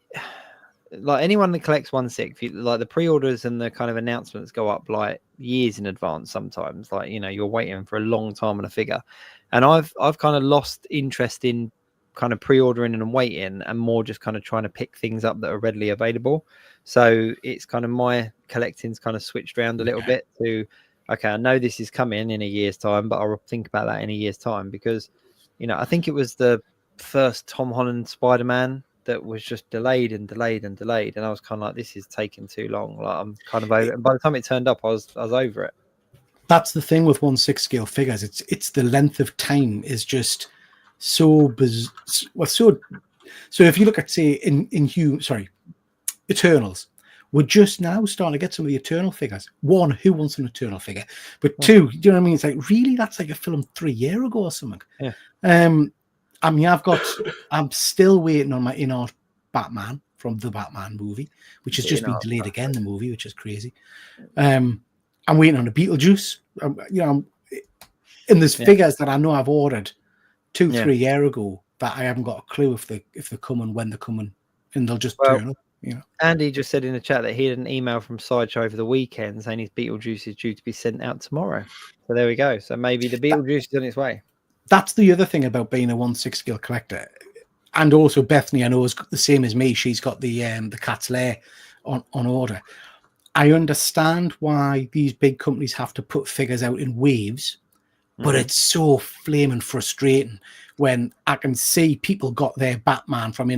like anyone that collects 1/6, like the pre-orders and the kind of announcements go up like years in advance sometimes. Like, you know, you're waiting for a long time on a figure, and I've kind of lost interest in kind of pre-ordering and waiting, and more just kind of trying to pick things up that are readily available. So it's kind of my collecting's kind of switched around a little bit to, okay, I know this is coming in a year's time, but I'll think about that in a year's time, because, you know, I think it was the first Tom Holland Spider-Man that was just delayed and delayed and delayed, and I was kind of like, this is taking too long. Like, I'm kind of over it. And by the time it turned up, I was over it. That's the thing with 1/6 scale figures. It's the length of time is just so so if you look at, say, in Eternals, we're just now starting to get some of the Eternal figures. One, who wants an Eternal figure? But two, do you know what I mean? It's like, really, that's like a film 3 years ago or something. Yeah. I mean, I'm still waiting on my in-art Batman from the Batman movie, which has just been delayed again, the movie, which is crazy. I'm waiting on the Beetlejuice. You know, and there's figures that I know I've ordered 2-3 years ago that I haven't got a clue if they're coming, when they're coming, and they'll just turn up. You know, Andy just said in the chat that he had an email from Sideshow over the weekend saying his Beetlejuice is due to be sent out tomorrow. So there we go. So maybe the Beetlejuice is on its way. That's the other thing about being a 1/6 scale collector. And also Bethany, I know, is the same as me. She's got the Cat's Lair on order. I understand why these big companies have to put figures out in waves, but it's so flaming frustrating when I can see people got their Batman from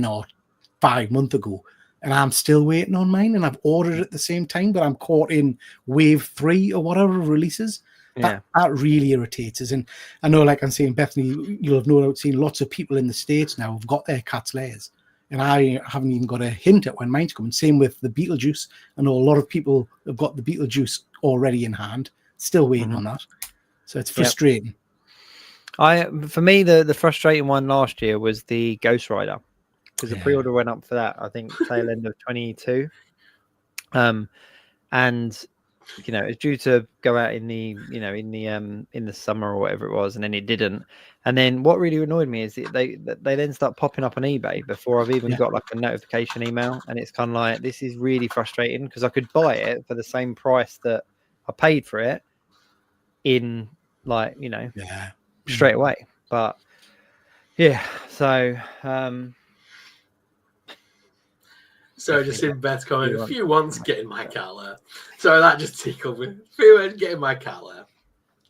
5 months ago, and I'm still waiting on mine, and I've ordered it at the same time, but I'm caught in wave 3 or whatever releases. That really irritates us. And I know, like I'm saying, Bethany, you'll have no doubt seen lots of people in the States now have got their Cat's Lairs, and I haven't even got a hint at when mine's coming. Same with the Beetlejuice. I know a lot of people have got the Beetlejuice already in hand, still waiting on that. So it's frustrating. For me, the frustrating one last year was the Ghost Rider, because the pre-order went up for that, I think, tail end of 22. And you know, it's due to go out in the summer or whatever it was, and then it didn't. And then what really annoyed me is that they then start popping up on eBay before I've even got like a notification email, and it's kind of like, this is really frustrating, because I could buy it for the same price that I paid for it in, like, you know, straight away. But So just in Beth's comment, a few ones get in my cat lair. So that just tickled me. A few ones get in my cat lair.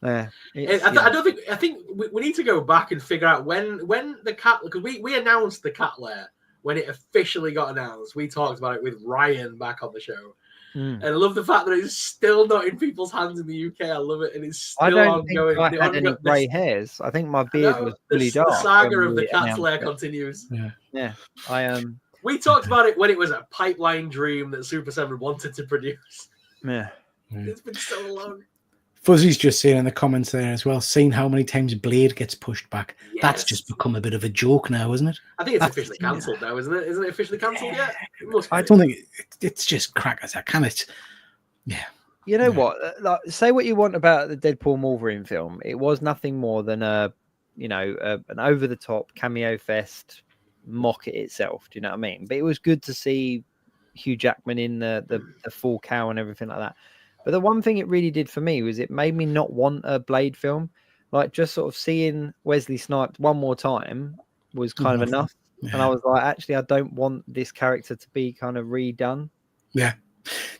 I think we need to go back and figure out when the cat, because we announced the cat lair when it officially got announced. We talked about it with Ryan back on the show. And I love the fact that it's still not in people's hands in the UK. I love it, and it's still ongoing. I don't think I had any grey hairs. I think my beard was fully dark. The saga of the cat's lair continues. We talked about it when it was a pipeline dream that Super 7 wanted to produce. It's been so long. Fuzzy's just saying in the comments there as well, seeing how many times Blade gets pushed back. That's just become a bit of a joke now, isn't it? I think it's officially cancelled now, isn't it? Isn't it officially cancelled yet? I don't think it's just crackers. You know what? Like, say what you want about the Deadpool Wolverine film. It was nothing more than an over the top cameo fest, mock it itself. Do you know what I mean? But it was good to see Hugh Jackman in the full cow and everything like that. But the one thing it really did for me was it made me not want a Blade film. Like, just sort of seeing Wesley Snipes one more time was kind of enough. And I was like, actually, I don't want this character to be kind of redone. Yeah.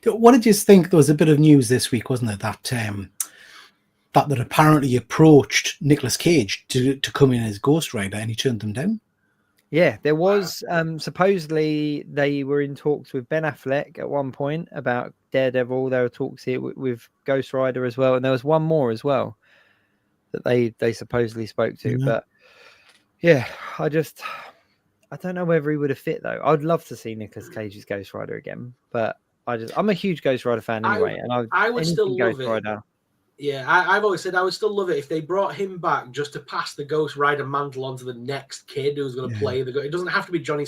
What did you think? There was a bit of news this week, wasn't there, that apparently approached Nicolas Cage to come in as Ghost Rider, and he turned them down? Yeah, there was supposedly they were in talks with Ben Affleck at one point about Daredevil. There were talks here with Ghost Rider as well, and there was one more as well. that they supposedly spoke to. Yeah. But yeah, I don't know whether he would have fit though. I'd love to see Nicolas Cage's Ghost Rider again, but I'm a huge Ghost Rider fan anyway, and I would still anything love Ghost it. Rider. Yeah, I've always said I would still love it if they brought him back just to pass the Ghost Rider mantle on to the next kid who's going to play the. It doesn't have to be Johnny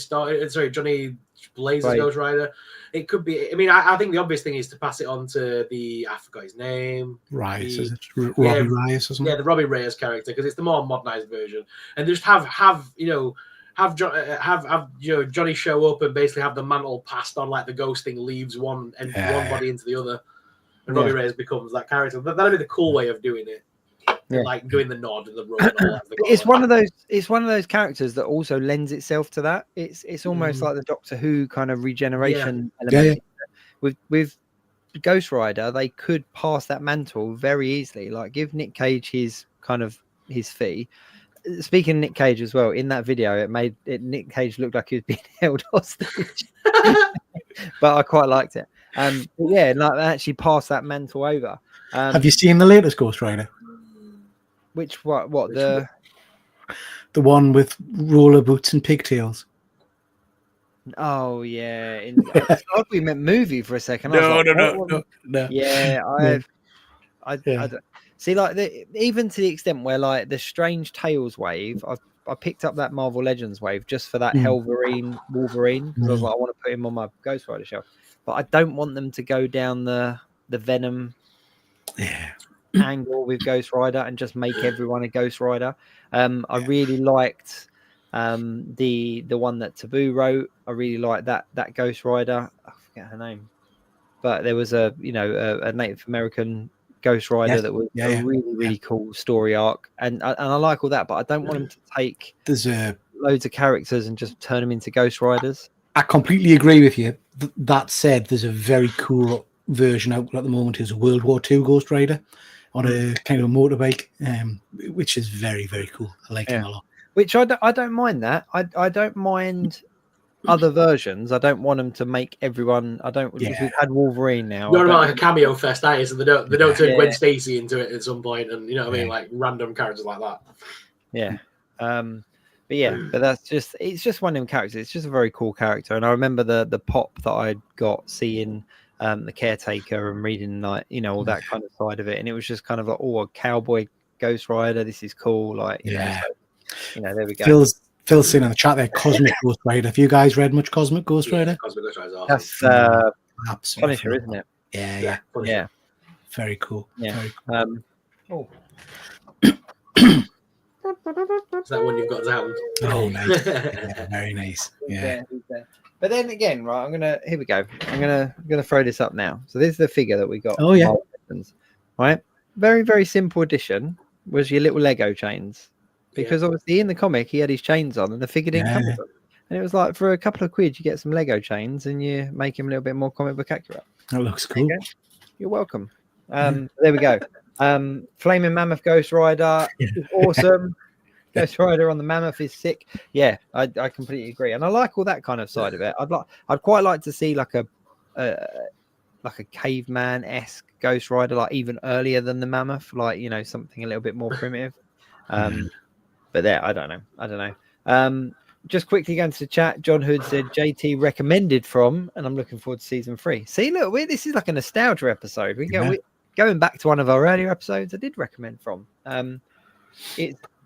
Blaze's Right. Ghost Rider. It could be. I mean, I think the obvious thing is to pass it on to I forgot his name. Reyes, is it? Robbie Reyes or something? Yeah, the Robbie Reyes character, because it's the more modernized version, and just have Johnny show up and basically have the mantle passed on, like the ghost thing leaves one body into the other. And Robbie Reyes becomes that character. That'd be the cool way of doing it. Yeah. Like doing the nod and the run and all that. It's one of those. It's one of those characters that also lends itself to that. It's almost like the Doctor Who kind of regeneration element. With Ghost Rider, they could pass that mantle very easily. Like give Nick Cage his fee. Speaking of Nick Cage as well, in that video, it made Nick Cage look like he was being held hostage. But I quite liked it. Like actually pass that mantle over. Have you seen the latest Ghost Rider? Which the one with roller boots and pigtails? Oh yeah, I thought we meant movie for a second. No. Yeah, I don't see, like even to the extent where like the Strange Tales wave, I picked up that Marvel Legends wave just for that Wolverine, because I was like, I want to put him on my Ghost Rider shelf. But I don't want them to go down the Venom angle with Ghost Rider and just make everyone a Ghost Rider. I really liked the one that Taboo wrote. I really liked that Ghost Rider. I forget her name, but there was a Native American Ghost Rider that was a really cool story arc, and I like all that. But I don't want them to take loads of characters and just turn them into Ghost Riders. I completely agree with you. That said, there's a very cool version out at the moment. Is a World War II Ghost Rider on a kind of motorbike, which is very, very cool. I like him a lot. Which I don't mind that. I don't mind other versions. I don't want them to make everyone. I don't. We've had Wolverine now. You're about like a cameo fest, that is, and they don't turn Gwen Stacy into it at some point, and you know what I mean, like random characters like that. Yeah. But it's just one of them characters. It's just a very cool character, and I remember the pop that I got seeing the Caretaker and reading like all that kind of side of it, and it was just kind of like, a cowboy Ghost Rider. This is cool. Like there we go. Phil's saying in the chat there, Cosmic Ghost Rider. Have you guys read much Cosmic Ghost Rider? Cosmic Ghost Rider is awesome. That's absolutely Punisher, isn't it? Yeah. Very cool. Yeah. Very cool. Is that one you've got down? Oh, nice. Very nice. Yeah. But then again, right? Here we go. I'm gonna throw this up now. So this is the figure that we got. Oh yeah. Right. Very, very simple addition was your little Lego chains, because obviously in the comic he had his chains on and the figure didn't come with them. And it was like, for a couple of quid you get some Lego chains and you make him a little bit more comic book accurate. That looks cool. You're welcome. There we go. Flaming Mammoth Ghost Rider is awesome. Ghost Rider on the Mammoth is sick. Yeah, I completely agree, and I like all that kind of side of it. I'd quite like to see like a caveman-esque Ghost Rider, like even earlier than the Mammoth, like something a little bit more primitive. But there, I don't know. Just quickly going to the chat, John Hood said JT recommended from, and I'm looking forward to season 3. See, look, this is like a nostalgia episode. We're going back to one of our earlier episodes. I did recommend from.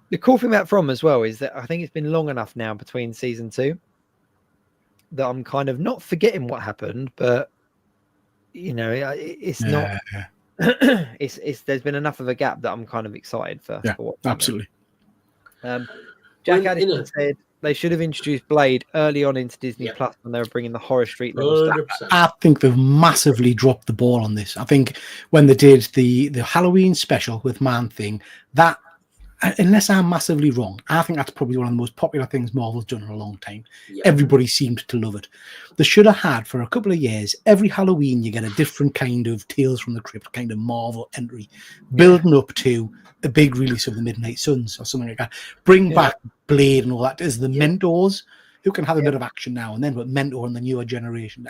The cool thing about From as well is that I think it's been long enough now between season 2 that I'm kind of not forgetting what happened, but it's not. it's there's been enough of a gap that I'm kind of excited for. What absolutely. Jack Addison said they should have introduced Blade early on into Disney Plus when they were bringing the Horror Street level stuff. I think they've massively dropped the ball on this. I think when they did the Halloween special with Man Thing, that, unless I'm massively wrong, I think that's probably one of the most popular things Marvel's done in a long time. Everybody seemed to love it. They should have had, for a couple of years, every Halloween you get a different kind of Tales from the Crypt kind of Marvel entry, building up to a big release of the Midnight Suns or something like that. Bring back Blade and all that as the mentors who can have a bit of action now and then, but mentor in the newer generation.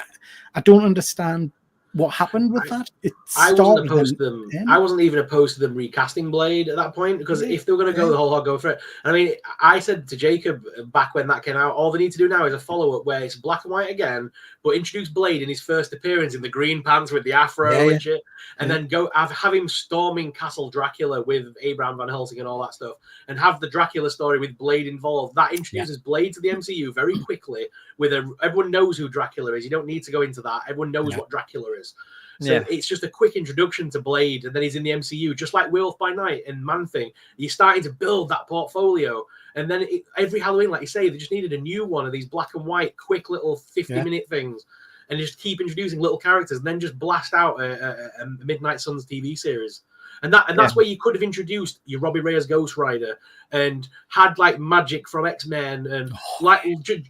I don't understand what happened with that? It I wasn't started opposed to and them. end. I wasn't even opposed to them recasting Blade at that point, because if they were going to go the whole hog, go for it. And I mean, I said to Jacob back when that came out, all they need to do now is a follow up where it's black and white again, but introduce Blade in his first appearance in the green pants with the afro and shit, and then go have him storming Castle Dracula with Abraham Van Helsing and all that stuff, and have the Dracula story with Blade involved. That introduces Blade to the MCU very quickly. Everyone knows who Dracula is. You don't need to go into that. Everyone knows what Dracula is. So it's just a quick introduction to Blade, and then he's in the MCU, just like Werewolf by Night and Man Thing. You're starting to build that portfolio, and then every Halloween, like you say, they just needed a new one of these black and white, quick little 50-minute things, and just keep introducing little characters, and then just blast out a Midnight Suns TV series. And that's where you could have introduced your Robbie Reyes Ghost Rider and had like Magic from X-Men and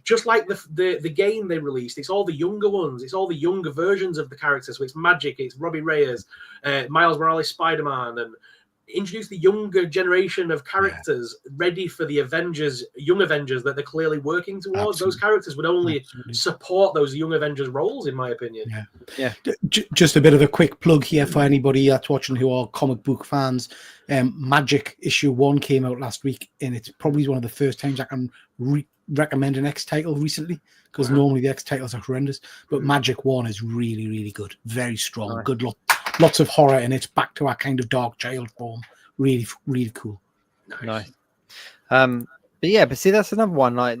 just like the game they released. It's all the younger ones. It's all the younger versions of the characters. So it's Magic, it's Robbie Reyes, Miles Morales, Spider-Man, and introduce the younger generation of characters ready for the Avengers, young Avengers that they're clearly working towards. Those characters would only support those young Avengers roles, in my opinion. Just a bit of a quick plug here for anybody that's watching who are comic book fans. Magic issue 1 came out last week, and it's probably one of the first times I can recommend an X title recently, because normally the X titles are horrendous, but Magic 1 is really, really good, very strong, good lot. Lots of horror, and it's back to our kind of dark child form. Really, really cool. Nice. But see, that's another one. Like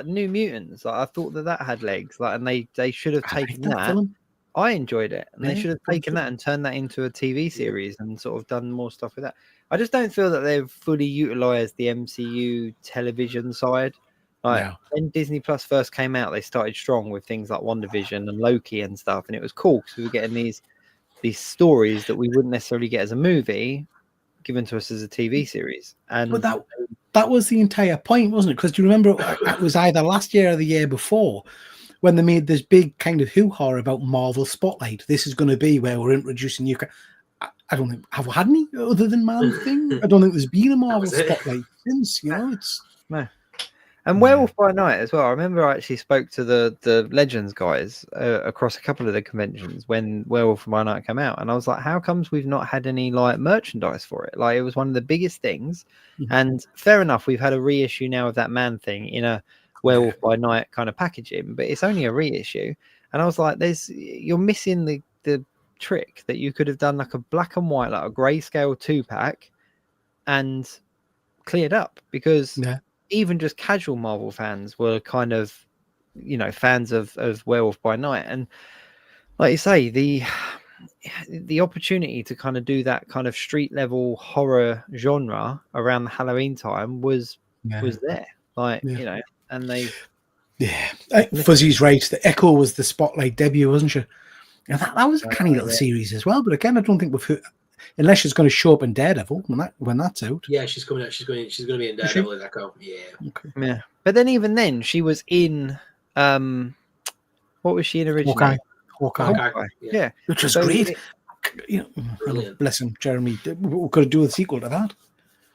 New Mutants. Like, I thought that had legs. Like, and they should have taken that. I enjoyed it, and they should have taken that and turned that into a TV series and sort of done more stuff with that. I just don't feel that they've fully utilized the MCU television side. Like when Disney Plus first came out, they started strong with things like WandaVision and Loki and stuff, and it was cool because we were getting these stories that we wouldn't necessarily get as a movie given to us as a TV series. And but that was the entire point, wasn't it? Because do you remember it was either last year or the year before when they made this big kind of hoo-ha about Marvel Spotlight. This is going to be where we're introducing new. I don't think have we had any other than Man Thing. I don't think there's been a Marvel Spotlight since. It's no. And Werewolf by Night as well. I remember I actually spoke to the Legends guys across a couple of the conventions when Werewolf by Night came out, and I was like, "How comes we've not had any like merchandise for it? Like, it was one of the biggest things." And fair enough, we've had a reissue now of that Man Thing in a Werewolf by Night kind of packaging, but it's only a reissue. And I was like, you're missing the trick that you could have done like a black and white, like a grayscale 2-pack, and cleared up, because even just casual Marvel fans were kind of, fans of Werewolf by Night. And like you say, the opportunity to kind of do that kind of street level horror genre around the Halloween time was there. Like, and they Fuzzy's right. The Echo was the Spotlight debut, wasn't she? And that was a canny little series as well. But again, I don't think we've heard, unless she's going to show up in Daredevil when that's out. Yeah, she's coming out. She's going to be in Daredevil as Echo. Yeah. Okay. Yeah. But then even then, she was in what was she in originally? Hawkeye. Yeah. Which was great. Bless him, Jeremy. We've got to do a sequel to that.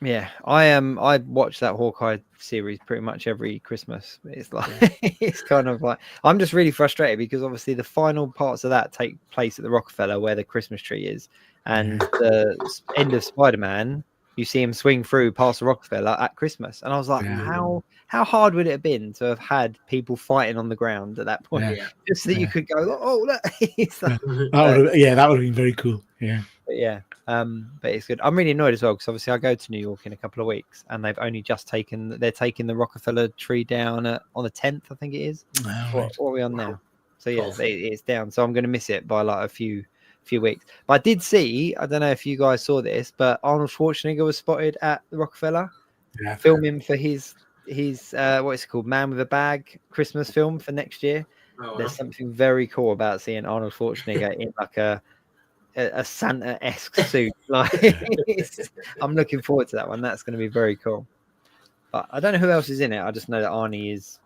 Yeah, I watch that Hawkeye series pretty much every Christmas. It's like it's kind of like I'm just really frustrated because obviously the final parts of that take place at the Rockefeller where the Christmas tree is, and the end of Spider-Man, you see him swing through past the Rockefeller at Christmas, and I was like, how hard would it have been to have had people fighting on the ground at that point, just so that you could go, oh look, that would have been very cool. Yeah. But it's good. I'm really annoyed as well because obviously I go to New York in a couple of weeks, and they've only just taken the Rockefeller tree down on the 10th, I think it is. What are we on now? So yeah, it's down. So I'm going to miss it by like a few weeks. But I did see, I don't know if you guys saw this, but Arnold Schwarzenegger was spotted at the Rockefeller filming for his what is it called, Man with a Bag Christmas film for next year. There's something very cool about seeing Arnold Schwarzenegger in like a Santa-esque suit. Like, I'm looking forward to that one. That's going to be very cool. But I don't know who else is in it. I just know that Arnie is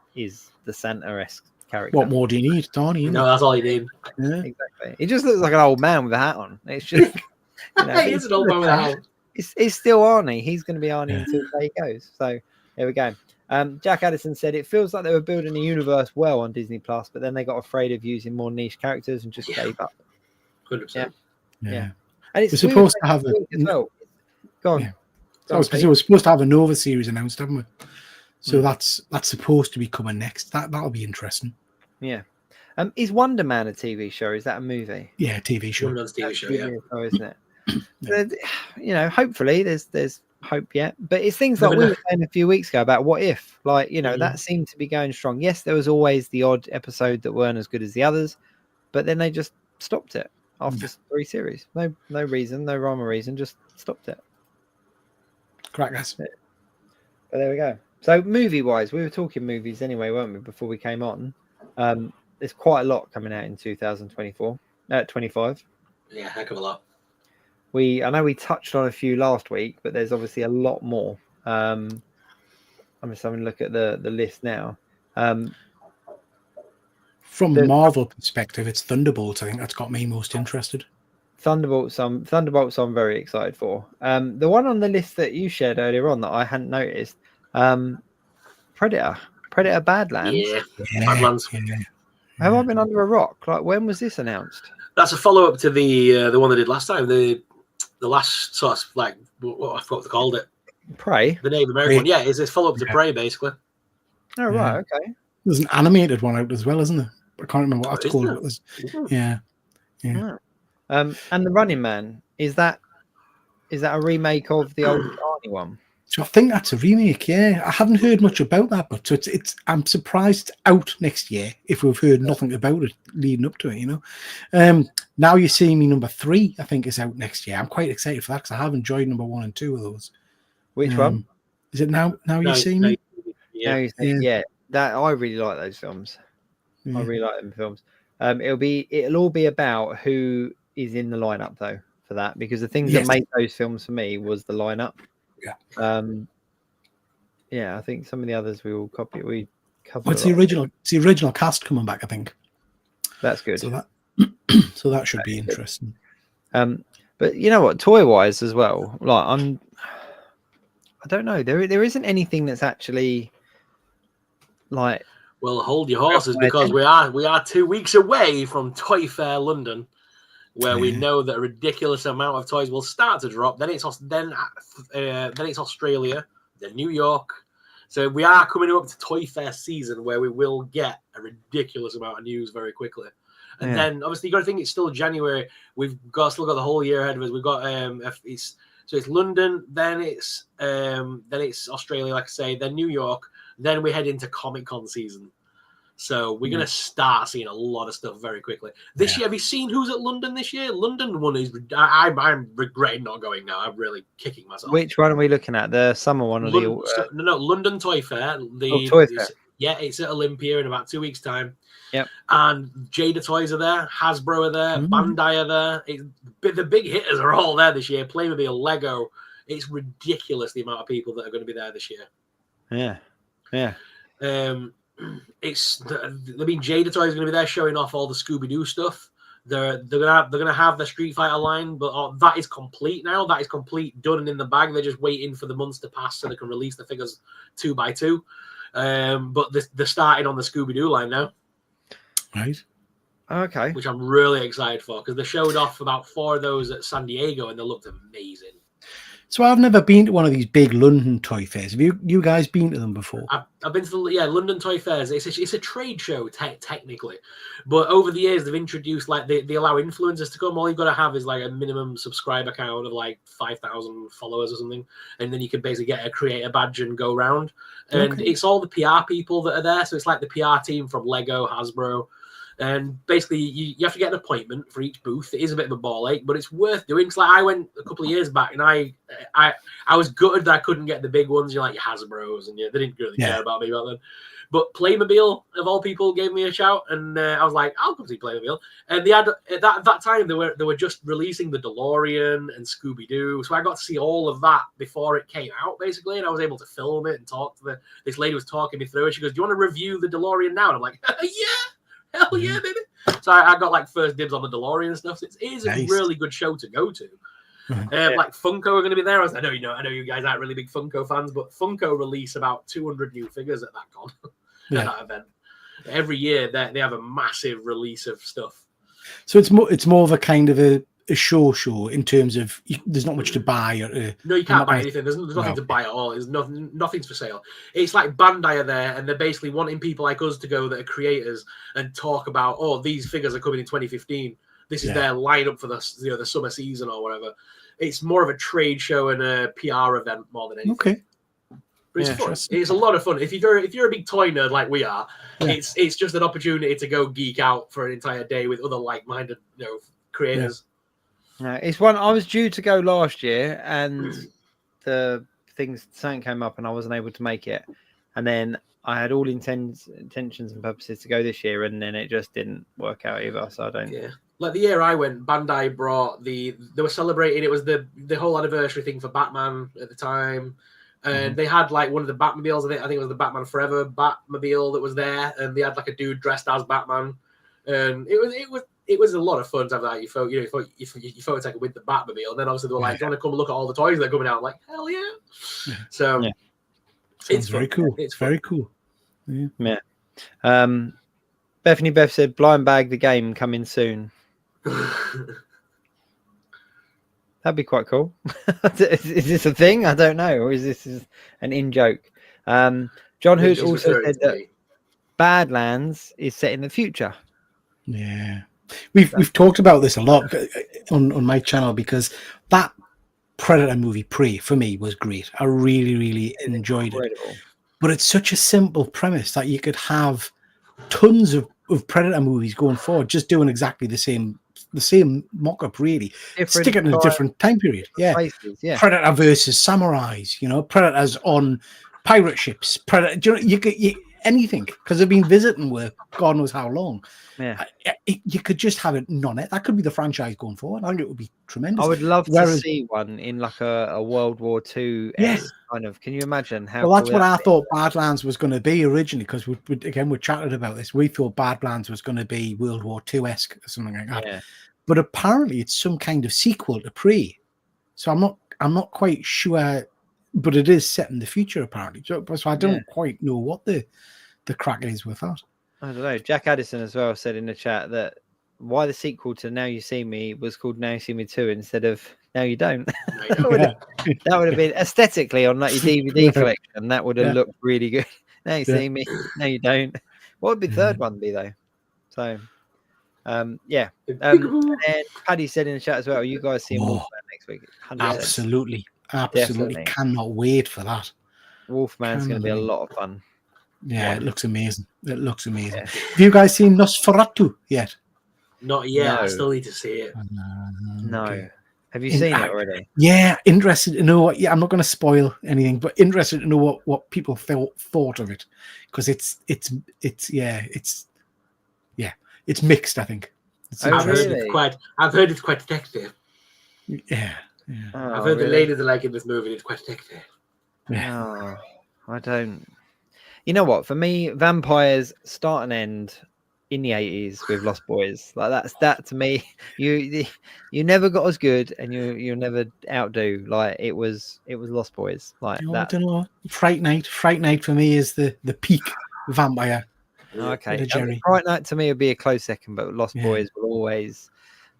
the Santa-esque character. What more do you need? It's Arnie. No, that's all you need. Yeah. Exactly. He just looks like an old man with a hat on. It's just he is an old man with a hat. It's still Arnie. He's going to be Arnie until the day he goes. So there we go. Jack Addison said it feels like they were building a universe well on Disney Plus, but then they got afraid of using more niche characters and just gave up. 100%. Yeah. And it's we're supposed to have as well. Go on. Yeah. I was we're supposed to have a Nova series announced, haven't we? So that's supposed to be coming next. That'll be interesting. Yeah. Is Wonder Man a TV show? Is that a movie? Yeah, TV show. Wonder Man's TV show, yeah. Isn't it? You know, hopefully there's hope yet. But it's things like we were saying a few weeks ago about What If. Like, you know, that seemed to be going strong. Yes, there was always the odd episode that weren't as good as the others, but then they just stopped it after 3 series. No reason, no rhyme or reason, just stopped it. Crackers. But there we go. So movie-wise, we were talking movies anyway, weren't we, before we came on? There's quite a lot coming out in 25. Yeah, heck of a lot. I know we touched on a few last week, but there's obviously a lot more. I'm just having a look at the list now. From a Marvel perspective, it's Thunderbolts. I think that's got me most interested. Thunderbolts I'm very excited for. The one on the list that you shared earlier on that I hadn't noticed, Predator Badlands. Yeah, Badlands. Have I been under a rock? Like, when was this announced? That's a follow-up to the one they did last time. The last sort of, like, what I forgot they called it. Prey? The Native American one. Yeah, it's a follow-up to Prey, basically. Oh, right, okay. There's an animated one out as well, isn't there? I can't remember what that's called. Yeah. And The Running Man, is that a remake of the old Arnie one? So I think that's a remake, yeah. I haven't heard much about that, but so it's I'm surprised it's out next year if we've heard nothing about it leading up to it, you know. Now You See Me number 3, I think, is out next year. I'm quite excited for that because I have enjoyed number 1 and 2 of those. Which one? Is it Now You See Me? Yeah. That I really like those films. I really like them films. It'll all be about who is in the lineup though for that, because the things that made those films for me was the lineup. I think some of the others we will copy. We cover. What's the original? It's the original cast coming back, I think. That's good. So that should be interesting. But you know what, toy wise as well, like I don't know. There isn't anything that's actually like. Well, hold your horses, because we are 2 weeks away from Toy Fair London, where we know that a ridiculous amount of toys will start to drop. Then it's Australia, then New York. So we are coming up to Toy Fair season, where we will get a ridiculous amount of news very quickly. And then obviously you got to think it's still January. We've still got the whole year ahead of us. We've got it's London, then it's Australia, like I say, then New York, then we head into Comic-Con season. So we're going to start seeing a lot of stuff very quickly. This year, have you seen who's at London this year? London one is... I'm regretting not going now. I'm really kicking myself. Which one are we looking at? The summer one or No, London Toy Fair. Toy Fair. Yeah, it's at Olympia in about 2 weeks' time. Yep. And Jada Toys are there, Hasbro are there, Bandai are there. The big hitters are all there this year. Playmobil, Lego. It's ridiculous the amount of people that are going to be there this year. Yeah. Jada Toys is going to be there showing off all the Scooby-Doo stuff. They're gonna have the Street Fighter line, but that is complete now. That is complete, done and in the bag. They're just waiting for the months to pass so they can release the figures 2 by 2. But they're starting on the Scooby-Doo line now. Right. Okay. Which I'm really excited for, because they showed off about 4 of those at San Diego and they looked amazing. So I've never been to one of these big London toy fairs. Have you guys been to them before? I've been to London Toy Fairs. It's a trade show technically, but over the years they've introduced, like, they allow influencers to come. All you've got to have is like a minimum subscriber count of like 5,000 followers or something, and then you can basically create a badge and go around. And it's all the PR people that are there, so it's like the PR team from Lego, Hasbro. And basically, you have to get an appointment for each booth. It is a bit of a ball ache, but it's worth doing. Because, like, I went a couple of years back, and I was gutted that I couldn't get the big ones. You're like your Hasbros, and they didn't really care about me back then. But Playmobil, of all people, gave me a shout, and I was like, I'll come see Playmobil. And they had at that time they were just releasing the DeLorean and Scooby-Doo, so I got to see all of that before it came out, basically. And I was able to film it and talk to this lady was talking me through it. She goes, "Do you want to review the DeLorean now?" And I'm like, "Yeah." Hell yeah, baby. So I got like first dibs on the DeLorean and stuff. So it is a really good show to go to. Like Funko are going to be there. I know you guys aren't really big Funko fans, but Funko release about 200 new figures at that con, at that event. Every year they have a massive release of stuff. So it's more of a kind of a show in terms of there's not much to buy. No, you can't buy anything. There's nothing to buy at all. There's nothing's for sale. It's like Bandai are there, and they're basically wanting people like us to go that are creators and talk about, oh, these figures are coming in 2015. This is their lineup for the summer season or whatever. It's more of a trade show and a PR event more than anything. Okay. But it's fun. It's a lot of fun. If you're a big toy nerd like we are, it's just an opportunity to go geek out for an entire day with other like-minded creators. No, it's one I was due to go last year, and something came up, and I wasn't able to make it. And then I had all intentions and purposes to go this year, and then it just didn't work out either. So I don't. Yeah, like the year I went, Bandai brought they were celebrating. It was the whole anniversary thing for Batman at the time. And they had like one of the Batmobiles. I think it was the Batman Forever Batmobile that was there, and they had like a dude dressed as Batman, and it was a lot of fun to have that. You photo take it with the Batmobile, and then obviously they were like, "Do you want to come look at all the toys that are coming out?" I'm like, hell yeah! So it's very cool. It's very cool. Yeah. Bethany Beth said, "Blind Bag the game coming soon." That'd be quite cool. Is this a thing? I don't know. Or is this an in-joke? John Hood also said that Badlands is set in the future. Yeah. We've talked about this a lot on my channel, because that Predator movie, Prey, for me was great. I really, really enjoyed it. But it's such a simple premise that you could have tons of Predator movies going forward, just doing exactly the same mock-up, really. Stick it in a different time period. Yeah. Places, yeah. Predator versus samurais, Predators on pirate ships. Predator, you could anything, because they've been visiting work God knows how long. Yeah. You could just have it that could be the franchise going forward. I think it would be tremendous. I would love to see one in like a World War II kind of. Can you imagine how? Well, that's what I thought Badlands was going to be originally, because we chatted about this. We thought Badlands was going to be World War II-esque or something like that. Yeah. But apparently it's some kind of sequel to Prey. So I'm not quite sure, but it is set in the future apparently. So I don't quite know what the crack is with that. I don't know. Jack Addison as well said in the chat that why the sequel to Now You See Me was called Now You See Me 2 instead of Now You Don't. That would have been aesthetically on like your DVD collection. That would have looked really good. Now You See Me, Now You Don't. What would the third one be though? So, and Paddy said in the chat as well, are you guys seeing Wolfman next week? 100%. Absolutely. Cannot wait for that. Wolfman's going to be a lot of fun. Yeah, it looks amazing. It looks amazing. Yeah. Have you guys seen Nosferatu yet? Not yet. No. I still need to see it. No. Okay. Have you seen it already? Yeah, interested to know what. Yeah, I'm not going to spoil anything, but interested to know what people thought of it, because it's mixed. I think. I've heard it's quite detective. Yeah. Oh, I've heard the ladies are liking this movie. It's quite detective. Yeah. I don't. You know what? For me, vampires start and end in the 80s with Lost Boys. Like that to me. You never got as good, and you'll never outdo. Like it was Lost Boys. Like that. I don't know. Fright Night for me is the peak vampire. Okay. Fright Night to me would be a close second, but Lost Boys will always.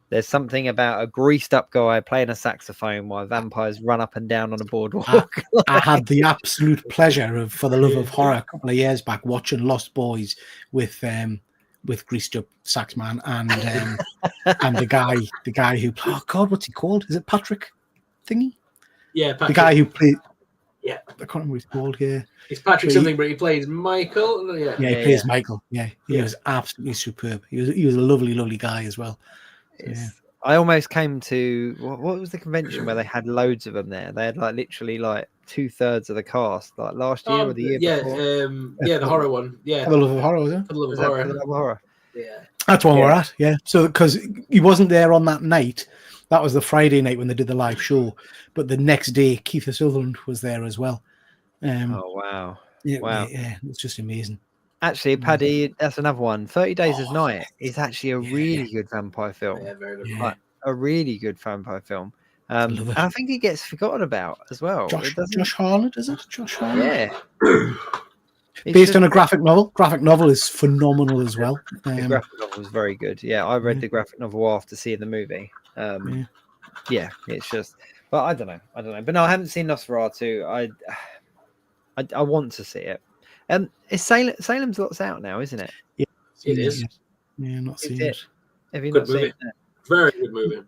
There's something about a greased up guy playing a saxophone while vampires run up and down on a boardwalk. I had the absolute pleasure of, for the love of horror, a couple of years back, watching Lost Boys with greased up sax man and the guy who, oh God, what's he called? Is it Patrick Thingy? Yeah, Patrick. The guy who played. Yeah, I can't remember what he's called here. It's Patrick something, but he plays Michael. Yeah, he plays Michael. Yeah, he was absolutely superb. He was a lovely, lovely guy as well. Yeah. I almost came to what was the convention where they had loads of them there? They had like literally like 2/3 of the cast, like last year or the year before. The horror one. Yeah, For the Love of Horror, was it? For the Love of Horror. For the Love of Horror. Yeah, that's one we're at. Yeah, so because he wasn't there on that night, that was the Friday night when they did the live show, but the next day Keith Sutherland was there as well. Oh wow! Yeah, it's just amazing. Actually, Paddy, that's another one. 30 Days of Night is actually a really good vampire film. Yeah, very good. Like, a really good vampire film. And I think it gets forgotten about as well. Josh Harnett, is it? Josh Harnett? Yeah. Based on a graphic novel. Graphic novel is phenomenal as well. The graphic novel was very good. Yeah, I read the graphic novel after seeing the movie. Yeah, it's just, but I don't know. But no, I haven't seen Nosferatu. I want to see it. It's Salem's Lot's out now, isn't it? Yeah, it is. Yeah, not Is seen it? it. Have you Good not seen movie. it? Very good movie.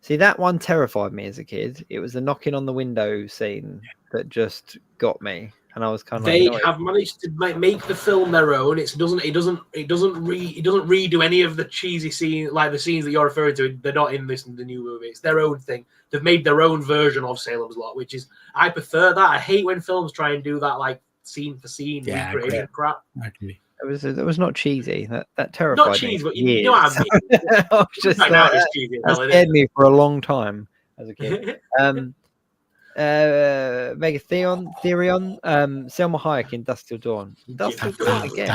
See, that one terrified me as a kid. It was the knocking on the window scene that just got me, and I was kind of like, They you know, have managed to make the film their own. It doesn't redo any of the cheesy scenes, like the scenes that you're referring to. They're not in the new movie. It's their own thing. They've made their own version of Salem's Lot, which is, I prefer that. I hate when films try and do that, like scene for scene recreation crap. I agree. It was not cheesy. That terrified Not me. cheesy, but for you know what I years. mean. I was just Right like, now, it's cheesy as that hell, isn't scared it? me for a long time as a kid. Therion, Selma Hayek in Dust Till Dawn. Dust Till Dawn again.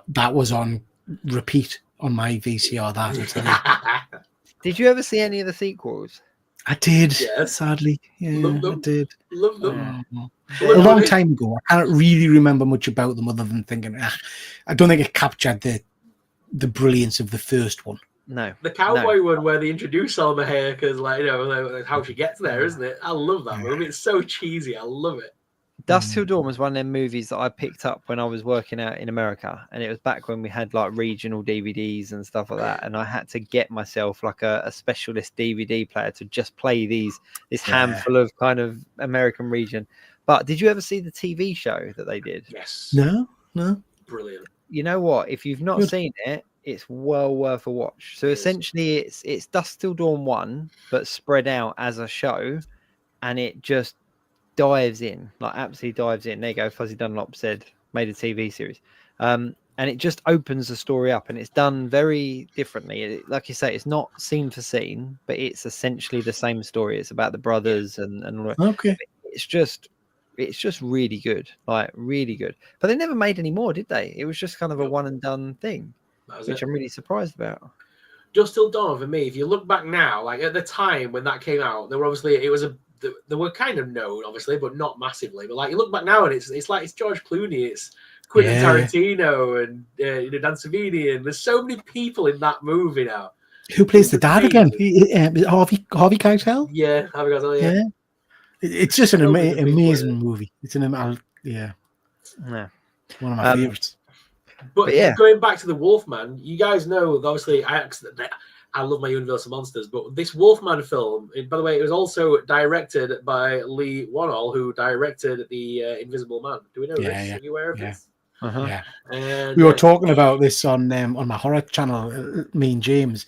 That was on repeat on my VCR. That I'll tell you. Did you ever see any of the sequels? I did. Yes. Sadly, yeah, I did. Love them. A long time ago. I can't really remember much about them other than thinking, I don't think it captured the brilliance of the first one. No. The cowboy one where they introduce Selma Hayek as like, like how she gets there, isn't it? I love that movie. It's so cheesy. I love it. Dust Till Dawn was one of them movies that I picked up when I was working out in America, and it was back when we had like regional DVDs and stuff like that, and I had to get myself like a specialist DVD player to just play this handful of kind of American region. But did you ever see the TV show that they did? Yes. No. Brilliant. You know what? If you've not seen it, it's well worth a watch. So essentially, it's Dust Till Dawn 1, but spread out as a show, and it just dives in, like absolutely dives in. There you go. Fuzzy Dunlop said made a TV series, and it just opens the story up, and it's done very differently. Like you say, it's not scene for scene, but it's essentially the same story. It's about the brothers and all that. Okay. It's just really good, like really good. But they never made any more, did they? It was just kind of a one and done thing, which I'm really surprised about. Dust Till Dawn for me, if you look back now, like at the time when that came out, there were obviously they were kind of known, obviously, but not massively. But like you look back now, and it's like it's George Clooney, it's Quentin Tarantino, and Dan Savini, and there's so many people in that movie now. Who plays the dad again? Harvey Keitel? Yeah, Harvey Keitel. Yeah. It's just an amazing movie. It's one of my favorites. But yeah, going back to the Wolfman, you guys know, obviously, I love my Universal Monsters, but this Wolfman film, by the way, it was also directed by Lee Wannall, who directed The Invisible Man. Do we know this? Yeah. Are you aware of this? Yeah. And, we were talking about this on my horror channel, me and James.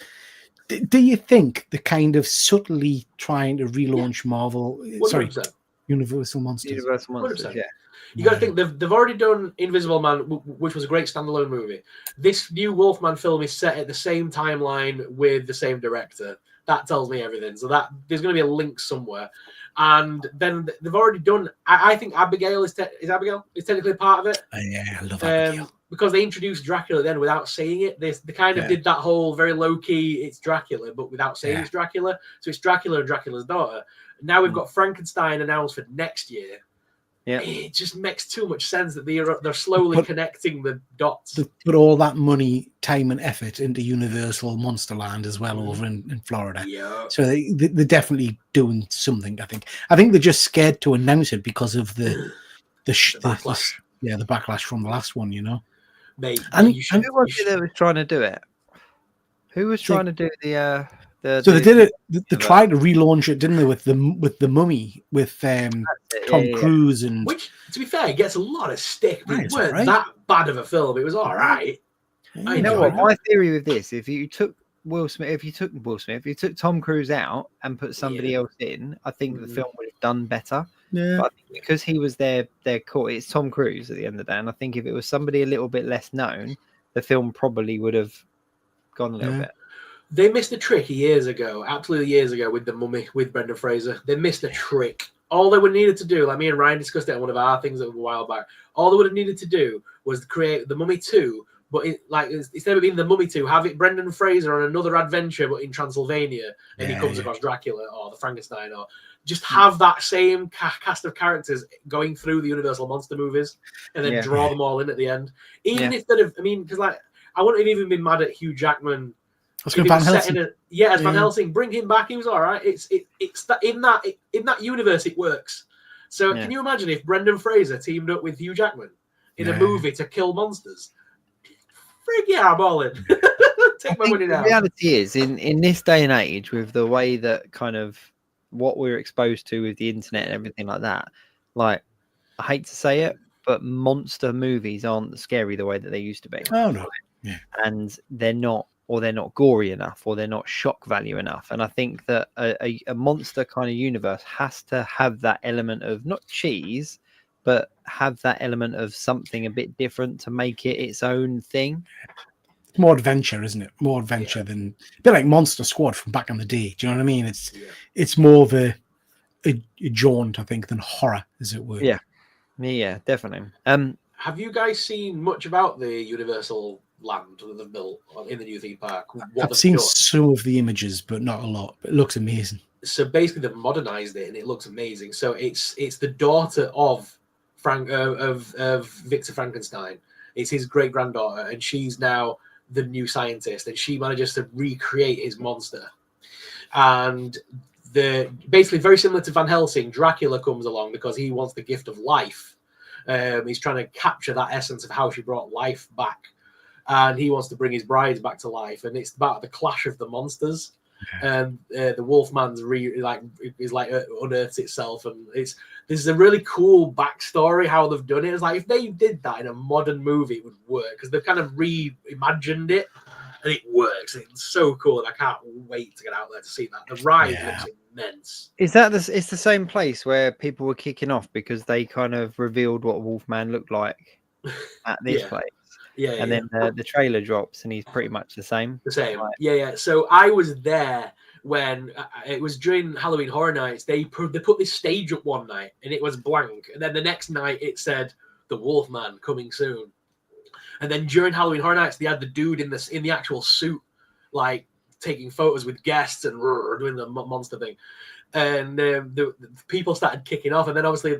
Do you think the kind of subtly trying to relaunch Marvel, 100%. Universal Monsters? Universal Monsters, 100%. yeah. You got to think they've already done Invisible Man, which was a great standalone movie. This new Wolfman film is set at the same timeline with the same director. That tells me everything. So that there's going to be a link somewhere. And then they've already done. I think Abigail is technically part of it. Yeah, I love Abigail. Because they introduced Dracula then without saying it. They kind of did that whole very low key. It's Dracula, but without saying it's Dracula. So it's Dracula and Dracula's daughter. Now we've got Frankenstein announced for next year. Yeah, it just makes too much sense that they're slowly connecting the dots. They put all that money, time, and effort into Universal Monsterland as well over in Florida. Yeah. So they're definitely doing something. I think they're just scared to announce it because of the backlash. The backlash from the last one. You know. Mate, who was it that was trying to do it? Who was trying to do the? They did it. They tried to relaunch it, didn't they? With the Mummy, with Tom Cruise, and which, to be fair, gets a lot of stick. But it weren't that bad of a film. It was all right. You know what? My theory with this: if you took if you took Tom Cruise out and put somebody else in, I think the film would have done better. Yeah. But I think because he was their core, it's Tom Cruise at the end of the day, and I think if it was somebody a little bit less known, the film probably would have gone a little bit. They missed a trick years ago, absolutely years ago, with The Mummy, with Brendan Fraser. They missed a trick. All they would have needed to do, like me and Ryan discussed it on one of our things a while back, all they would have needed to do was create The Mummy 2, but instead of being the Mummy 2, have it Brendan Fraser on another adventure, but in Transylvania, and he comes across Dracula or the Frankenstein, or just have that same cast of characters going through the Universal monster movies, and then draw them all in at the end. Even instead of, I mean, because like I wouldn't have even been mad at Hugh Jackman. Van Helsing. As Van Helsing, bring him back. He was all right. It's that in that universe it works. So can you imagine if Brendan Fraser teamed up with Hugh Jackman in a movie to kill monsters? Frig yeah, I'm all in. Take my money now. The reality is, in this day and age, with the way that kind of what we're exposed to with the internet and everything like that, like I hate to say it, but monster movies aren't scary the way that they used to be. Oh no, yeah, and they're not gory enough, or they're not shock value enough. And I think that a monster kind of universe has to have that element of not cheese, but have that element of something a bit different to make it its own thing. It's more adventure, isn't it? More adventure than a bit like Monster Squad from back in the day. Do you know what I mean? It's more of a jaunt, I think, than horror, as it were. Yeah, definitely. Have you guys seen much about the Universal land that they've built in the new theme park? I've seen some of the images, but not a lot. But it looks amazing. So basically, they've modernized it, and it looks amazing. So it's the daughter of Victor Frankenstein. It's his great granddaughter, and she's now the new scientist, and she manages to recreate his monster. And basically very similar to Van Helsing, Dracula comes along because he wants the gift of life. He's trying to capture that essence of how she brought life back, and he wants to bring his brides back to life. And it's about the clash of the monsters. The Wolfman's unearths itself, and this is a really cool backstory how they've done it. It's like if they did that in a modern movie, it would work because they've kind of reimagined it, and it works. It's so cool, and I can't wait to get out there to see that. The ride looks immense. Is that it's the same place where people were kicking off because they kind of revealed what Wolfman looked like at this place? And then the trailer drops, and he's pretty much the same. The same, yeah. So I was there when it was during Halloween Horror Nights. They put this stage up one night, and it was blank, and then the next night it said the Wolfman coming soon. And then during Halloween Horror Nights, they had the dude in the actual suit, like taking photos with guests and doing the monster thing. And the people started kicking off, and then obviously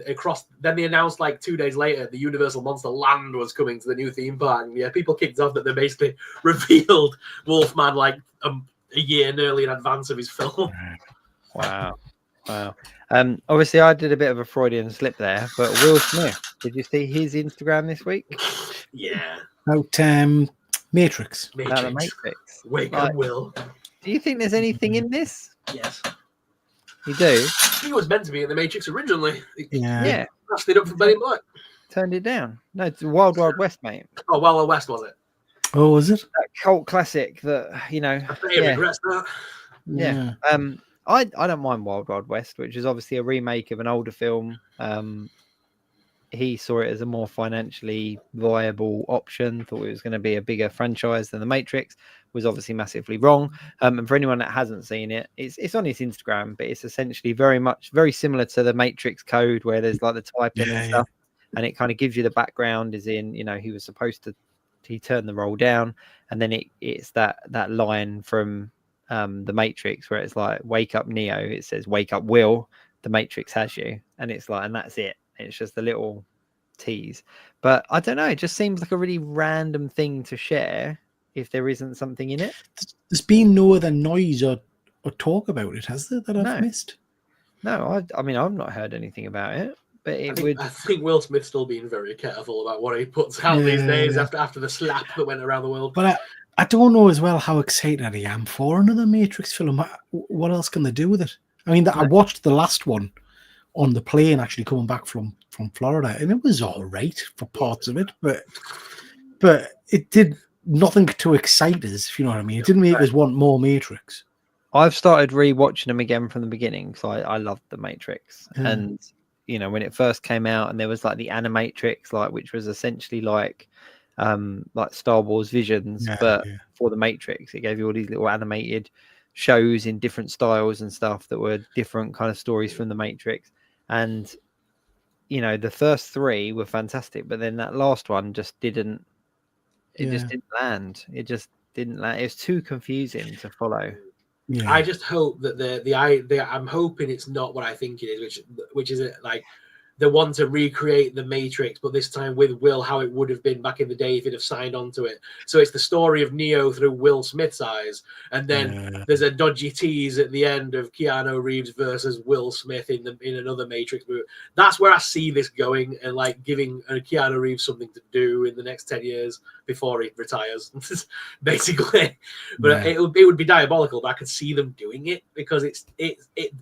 then they announced like 2 days later the Universal Monster Land was coming to the new theme park. And people kicked off that they basically revealed Wolfman like a year early in advance of his film. Wow. Obviously I did a bit of a Freudian slip there, but Will Smith, did you see his Instagram this week? Yeah. About Matrix. About the Matrix. Wake up, Will. Do you think there's anything in this? Yes. You do? He was meant to be in the Matrix originally. Yeah. Passed it up for Ben in Black. Turned it down. No, it's Wild Wild West, mate. Oh, Wild Wild West, was it? Oh, was it? That cult classic that, regrets that. Yeah. I don't mind Wild Wild West, which is obviously a remake of an older film. He saw it as a more financially viable option, thought it was going to be a bigger franchise than The Matrix, was obviously massively wrong. And for anyone that hasn't seen it, it's on his Instagram, but it's essentially very similar to The Matrix Code, where there's like the typing and stuff, and it kind of gives you the background, as in, he was supposed to, he turned the roll down, and then it's that line from The Matrix where it's like, wake up Neo, it says wake up Will, the Matrix has you, and it's like, and that's it. It's just a little tease, but I don't know, it just seems like a really random thing to share if there isn't something in it. There's been no other noise or talk about it, has there, that I've missed? No, I mean, I've not heard anything about it, but I think Will Smith's still being very careful about what he puts out these days after the slap that went around the world. But I don't know as well how excited I am for another Matrix film. What else can they do with it? I mean, I watched the last one on the plane actually coming back from Florida, and it was all right for parts of it, but it did nothing to excite us, if you know what I mean. It didn't make us want more Matrix. I've started re-watching them again from the beginning, so I loved the Matrix. And when it first came out, and there was like the Animatrix, which was essentially like Star Wars Visions, for the Matrix. It gave you all these little animated shows in different styles and stuff that were different kind of stories from the Matrix. And the first three were fantastic, but then that last one just didn't it just didn't land. It just didn't land. It was too confusing to follow. Yeah. I just hope that I'm hoping it's not what I think it is, which is like they want to recreate the Matrix, but this time with Will, how it would have been back in the day if he'd have signed on to it. So it's the story of Neo through Will Smith's eyes, and then there's a dodgy tease at the end of Keanu Reeves versus Will Smith in another Matrix movie. That's where I see this going, and like giving Keanu Reeves something to do in the next 10 years before he retires, basically. But it would be diabolical, but I could see them doing it because it's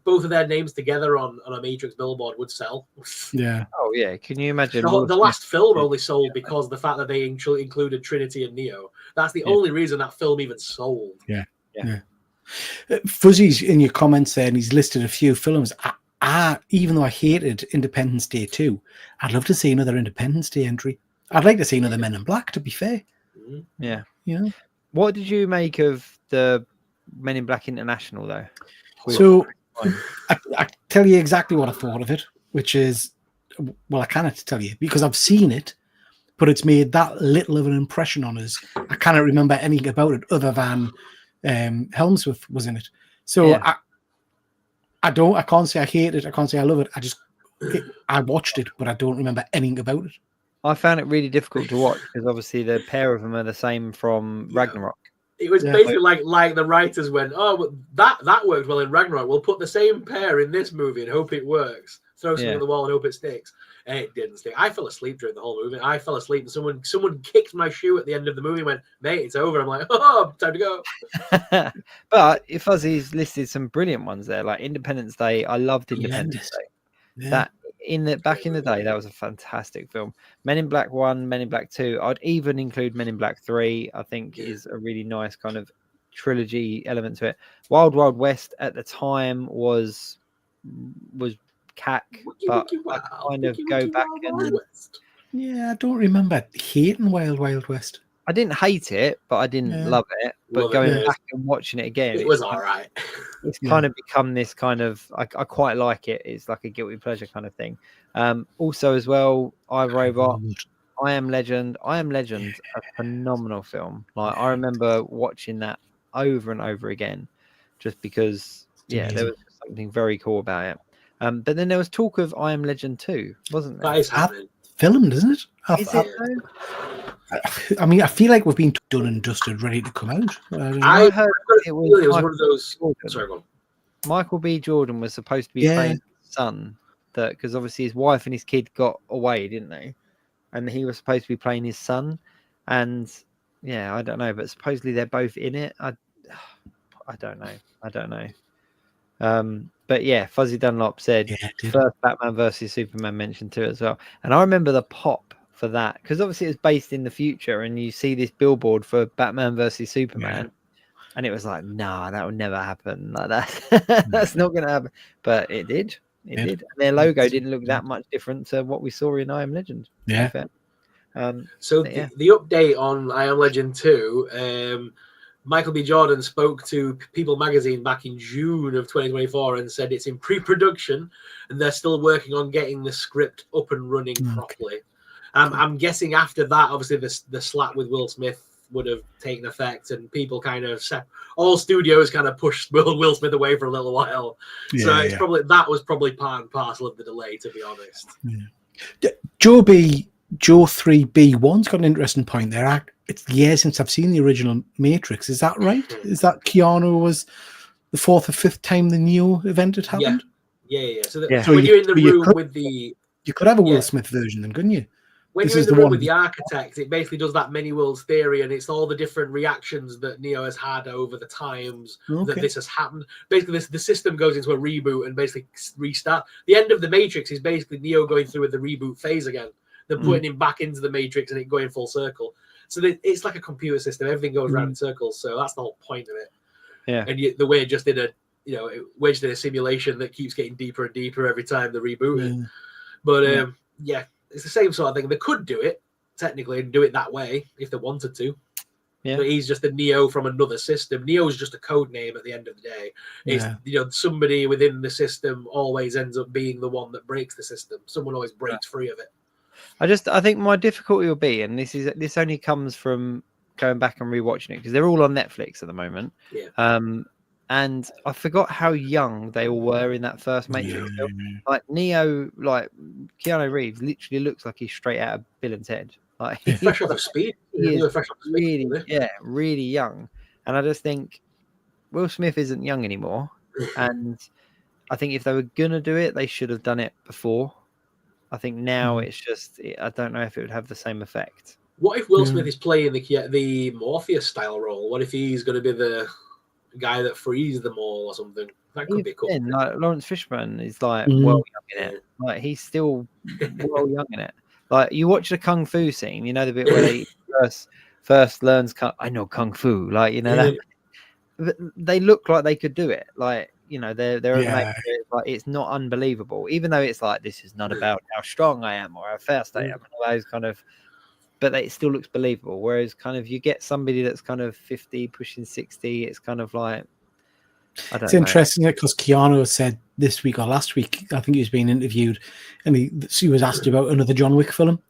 both of their names together on a Matrix billboard would sell. Yeah. Oh yeah. Can you imagine? The last film only sold because of the fact that they included Trinity and Neo. That's the only reason that film even sold. Yeah. Fuzzy's in your comments there, and he's listed a few films. Even though I hated Independence Day 2, I'd love to see another Independence Day entry. I'd like to see another Men in Black, to be fair. Yeah. Yeah. What did you make of the Men in Black International, though? So I tell you exactly what I thought of it, which is, well, I cannot tell you because I've seen it, but it's made that little of an impression on us. I cannot remember anything about it other than Helmsworth was in it. So I can't say I hate it. I can't say I love it. I watched it, but I don't remember anything about it. I found it really difficult to watch because obviously the pair of them are the same from Ragnarok. It was basically like the writers went, oh, well, that worked well in Ragnarok. We'll put the same pair in this movie and hope it works. Throw something at the wall and hope it sticks. And it didn't stick. I fell asleep during the whole movie. I fell asleep and someone kicked my shoe at the end of the movie and went, mate, it's over. I'm like, oh, time to go. But Fuzzy's listed some brilliant ones there, like Independence Day. I loved Independence Day. Yeah. That back in the day, that was a fantastic film. Men in Black 1, Men in Black 2. I'd even include Men in Black 3. I think is a really nice kind of trilogy element to it. Wild Wild West at the time was cack, but I kind of go back and I don't remember hating Wild Wild West. I didn't hate it, but I didn't love it. But going back and watching it again, it was all right. It's kind of become this kind of I quite like it. It's like a guilty pleasure kind of thing. Also, as well, I, Robot, I Am Legend, a phenomenal film. Like I remember watching that over and over again, just because there was something very cool about it. But then there was talk of I Am Legend 2, wasn't there? That is happening. Filmed, isn't it? Is it? I mean, I feel like we've been done and dusted, ready to come out. I heard it was one of those. Sorry, go on. Michael B. Jordan was supposed to be playing his son, because obviously his wife and his kid got away, didn't they? And he was supposed to be playing his son, and I don't know, but supposedly they're both in it. I don't know. But yeah, Fuzzy Dunlop said first Batman versus Superman mentioned too as well. And I remember the pop for that because obviously it was based in the future, and you see this billboard for Batman versus Superman, and it was like, nah, that would never happen. Like that, that's not going to happen. But it did. It did. And their logo didn't look that much different to what we saw in I Am Legend. Yeah. So the update on I Am Legend 2. Michael B. Jordan spoke to People magazine back in June of 2024 and said it's in pre-production and they're still working on getting the script up and running properly. I'm guessing after that, obviously the slap with Will Smith would have taken effect and people kind of all studios kind of pushed Will Smith away for a little while. So it's probably that was probably part and parcel of the delay, to be honest. Joe 3B1's got an interesting point there. It's years since I've seen the original Matrix. Is that right? Is that Keanu was the fourth or fifth time the Neo event had happened? Yeah. So when you're in the room with the... You could have a Will Smith version then, couldn't you? When you're in the room with the architect, it basically does that many worlds theory, and it's all the different reactions that Neo has had over the times that this has happened. Basically, the system goes into a reboot and basically restart. The end of the Matrix is basically Neo going through with the reboot phase again. They're putting him back into the Matrix and it going full circle. So it's like a computer system. Everything goes around in circles. So that's the whole point of it. Yeah. And we're just in a simulation that keeps getting deeper and deeper every time they're rebooting. But it's the same sort of thing. They could do it technically and do it that way if they wanted to. Yeah. But he's just a Neo from another system. Neo's just a code name at the end of the day. It's somebody within the system always ends up being the one that breaks the system. Someone always breaks free of it. I think my difficulty will be, and this only comes from going back and rewatching it because they're all on Netflix at the moment. Yeah. And I forgot how young they all were in that first Matrix film. Like Neo, like Keanu Reeves, literally looks like he's straight out of Bill and Ted. Like Fresh off of Speed. he is Fresh off of Speed, really, really young. And I just think Will Smith isn't young anymore. And I think if they were gonna do it, they should have done it before. I think now it's just I don't know if it would have the same effect. What if Will Smith is playing the Morpheus style role? What if he's going to be the guy that frees them all or something? That could be cool. Like Lawrence Fishburne is like well young in it. Like he's still well young in it. Like you watch the kung fu scene, you know the bit where he first learns I know kung fu, like you know that they look like they could do it. Like you know they're like it's not unbelievable, even though it's like this is not about how strong I am or how fast I am. And all those kind of, but it still looks believable. Whereas kind of you get somebody that's kind of 50 pushing 60, it's kind of like it's interesting because Keanu said this week or last week, I think he was being interviewed, and he was asked about another John Wick film,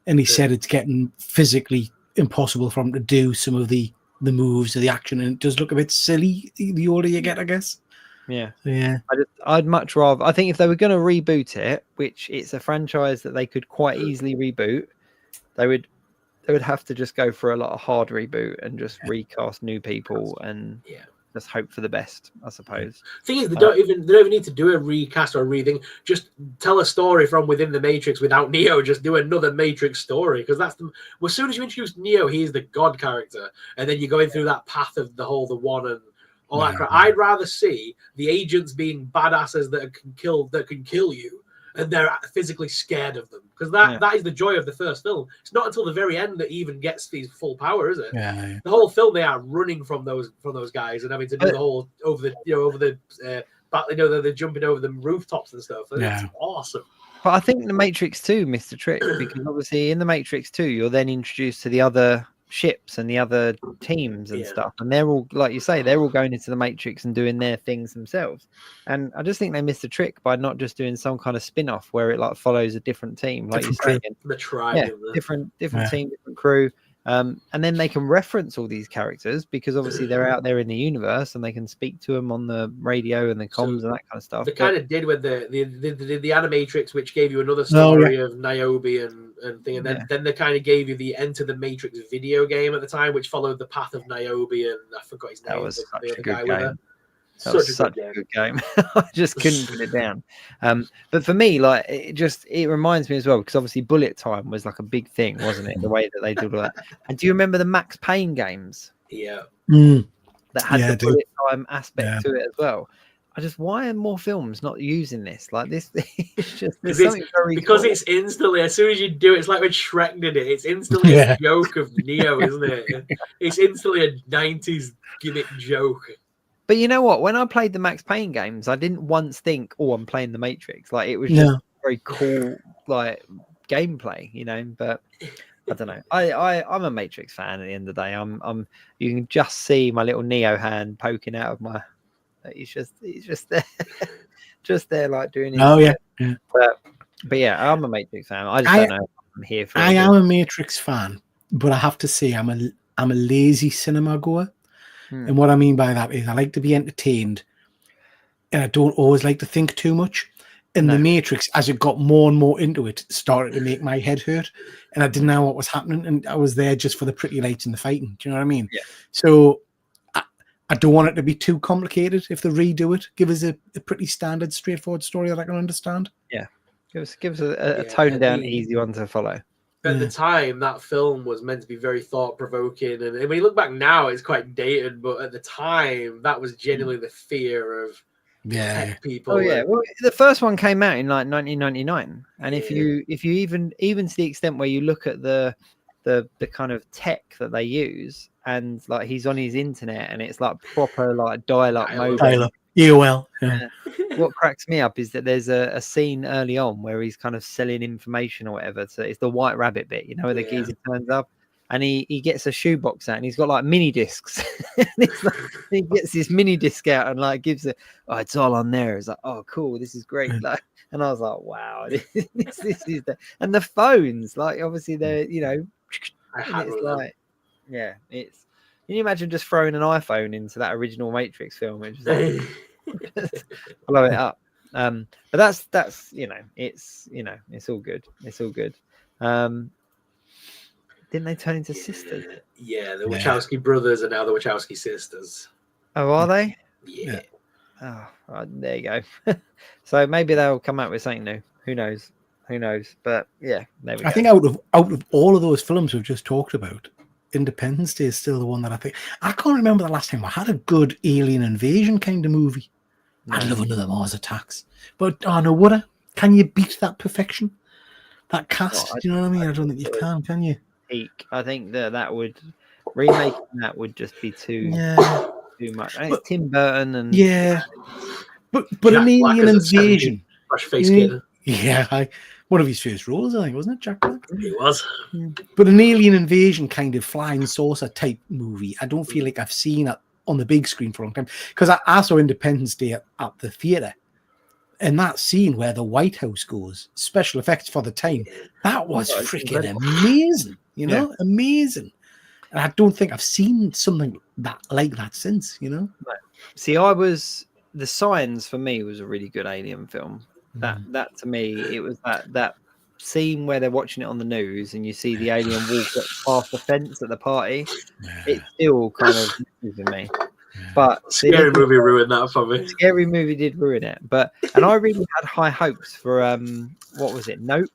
and he said it's getting physically impossible for him to do some of the moves or the action, and it does look a bit silly the older you get, I guess. Yeah. I'd much rather. I think if they were going to reboot it, which it's a franchise that they could quite easily reboot, they would have to just go for a lot of hard reboot and just recast new people and just hope for the best, I suppose. Thing is, they don't even need to do a recast or a rethink. Just tell a story from within the Matrix without Neo. Just do another Matrix story, because that's the. Well, as soon as you introduce Neo, he's the God character, and then you're going through that path of the one and all that crap. I'd rather see the agents being badasses that can kill you, and they're physically scared of them, because that is the joy of the first film. It's not until the very end that he even gets these full power, is it? Yeah. The whole film they are running from those guys and having to do the whole over the they're jumping over the rooftops and stuff. It's awesome. But I think the Matrix 2 missed a trick, because obviously in the Matrix 2 you're then introduced to the other ships and the other teams and stuff, and they're all, like you say, they're all going into the Matrix and doing their things themselves. And I just think they missed a trick by not just doing some kind of spin-off where it like follows a different team, like you're saying, the tribe, different team, different crew, and then they can reference all these characters, because obviously they're out there in the universe and they can speak to them on the radio and the comms and that kind of stuff. They kind of did with the Animatrix, which gave you another story of Niobe and thing, and then they kind of gave you the Enter the Matrix video game at the time, which followed the path of Niobe, and I forgot his name. That was such a good with game. That was such a good game. I just couldn't put it down. But for me, like it reminds me as well, because obviously bullet time was like a big thing, wasn't it? The way that they did all that. And do you remember the Max Payne games? Yeah. That had the bullet time aspect to it as well. Why are more films not using this? Like this, it's just something very because cool. it's instantly, as soon as you do it, it's like when Shrek did it. It's instantly a joke of Neo, isn't it? It's instantly a 90s gimmick joke. But you know what? When I played the Max Payne games, I didn't once think, "Oh, I'm playing the Matrix." Like it was just very cool, like gameplay, you know. But I don't know. I'm a Matrix fan. At the end of the day, I'm. You can just see my little Neo hand poking out of my. He's just there, just there, like doing it. But yeah, I'm a Matrix fan. I just don't know if I'm here for. I am a Matrix fan, but I have to say I'm a lazy cinema goer. And what I mean by that is I like to be entertained, and I don't always like to think too much. And the Matrix, as it got more and more into it, started to make my head hurt, and I didn't know what was happening, and I was there just for the pretty lights and the fighting. Do you know what I mean? Yeah. So I don't want it to be too complicated. If they redo it, give us a pretty standard, straightforward story that I can understand. Yeah, give us a toned down, easy one to follow. At the time, that film was meant to be very thought-provoking, and when you look back now, it's quite dated. But at the time, that was genuinely the fear of tech people. Oh yeah, well, the first one came out in like 1999, and if you even to the extent where you look at the kind of tech that they use, and like he's on his internet, and it's like proper like dial-up mode. AOL. What cracks me up is that there's a scene early on where he's kind of selling information or whatever. So it's the White Rabbit bit, you know, where the geezer turns up, and he gets a shoebox out and he's got like mini discs. He gets this mini disc out and like gives it, oh, it's all on there. It's like, oh, cool, this is great. Like, and I was like, wow, this is and the phones, like obviously they're, it's like, yeah, it's. Can you imagine just throwing an iPhone into that original Matrix film and just like, blow it up? But that's it's all good. It's all good. Didn't they turn into sisters? Yeah, the Wachowski brothers are now the Wachowski sisters. Oh, are they? Yeah. Oh, there you go. So maybe they'll come out with something new. Who knows? But yeah, there we go. I think out of all of those films we've just talked about, Independence Day is still the one that I think. I can't remember the last time I had a good alien invasion kind of movie. I'd love another Mars Attacks. But would I? Can you beat that perfection? That cast? Do you know what I mean? I don't think you can you? Peak. I think that would remaking that would just be too much. And it's Tim Burton and but an alien invasion. Fresh-faced kid. Yeah, one of his first roles, I think, wasn't it, Jack Black? It was. But an alien invasion kind of flying saucer type movie, I don't feel like I've seen it on the big screen for a long time. Because I saw Independence Day at the theatre. And that scene where the White House goes, special effects for the time, that was freaking amazing. Amazing. And I don't think I've seen something like that since, See, the Signs for me was a really good alien film. That to me, it was that scene where they're watching it on the news and you see the alien walk past the fence at the party. It still kind of messes with me. But Scary Movie ruined that for me. Scary Movie did ruin it. And I really had high hopes for what was it, Nope?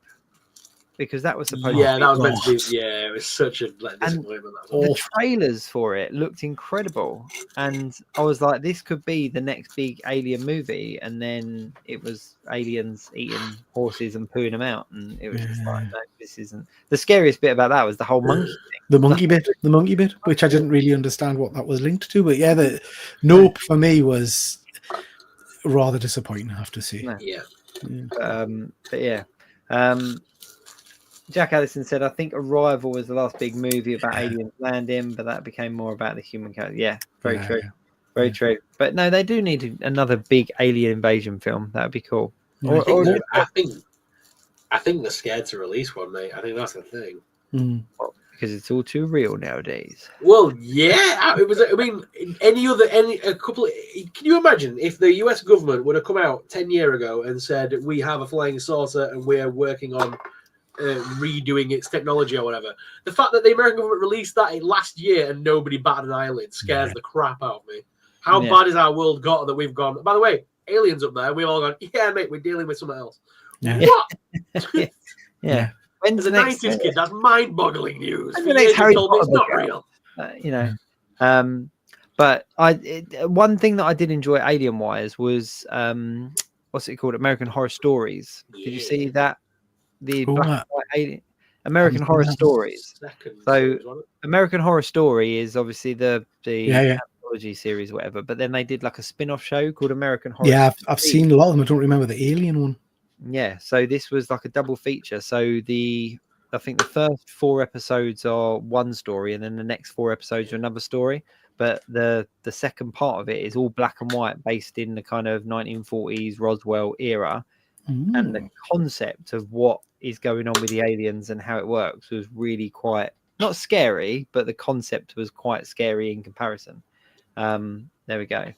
Because that was supposed to be. That was meant to be. Yeah, it was such a disappointment. The trailers for it looked incredible, and I was like, "This could be the next big alien movie." And then it was aliens eating horses and pooing them out, and it was just like, "No, this isn't." The scariest bit about that was the whole monkey thing. The monkey bit, which I didn't really understand what that was linked to, but yeah, the Nope for me was rather disappointing, I have to say. But yeah. Jack Allison said, I think Arrival was the last big movie about aliens landing, but that became more about the human character. Yeah, very true. Very true. But no, they do need another big alien invasion film. That would be cool. I think they're scared to release one, mate. I think that's the thing. Because it's all too real nowadays. Well, yeah. It was. I mean, can you imagine if the US government would have come out 10 years ago and said, we have a flying saucer and we're working on redoing its technology or whatever? The fact that the American government released that last year and nobody batted an eyelid scares the crap out of me. How bad is our world got that we've gone? By the way, aliens up there, we've all gone, yeah, mate, we're dealing with something else. What? Yeah. As a 90s kid, that's mind-boggling news. The next Harry Potter it's not real. But one thing that I did enjoy alien-wise was what's it called? American Horror Stories. Did you see that? The black and white alien American Horror Stories. So American Horror Story is obviously the anthology series, or whatever. But then they did like a spin-off show called American Horror. Yeah, I've seen a lot of them. I don't remember the alien one. Yeah, so this was like a double feature. So I think the first 4 episodes are one story, and then the next 4 episodes are another story. But the second part of it is all black and white, based in the kind of 1940s Roswell era. And the concept of what is going on with the aliens and how it works was really quite not scary, but the concept was quite scary in comparison. There we go.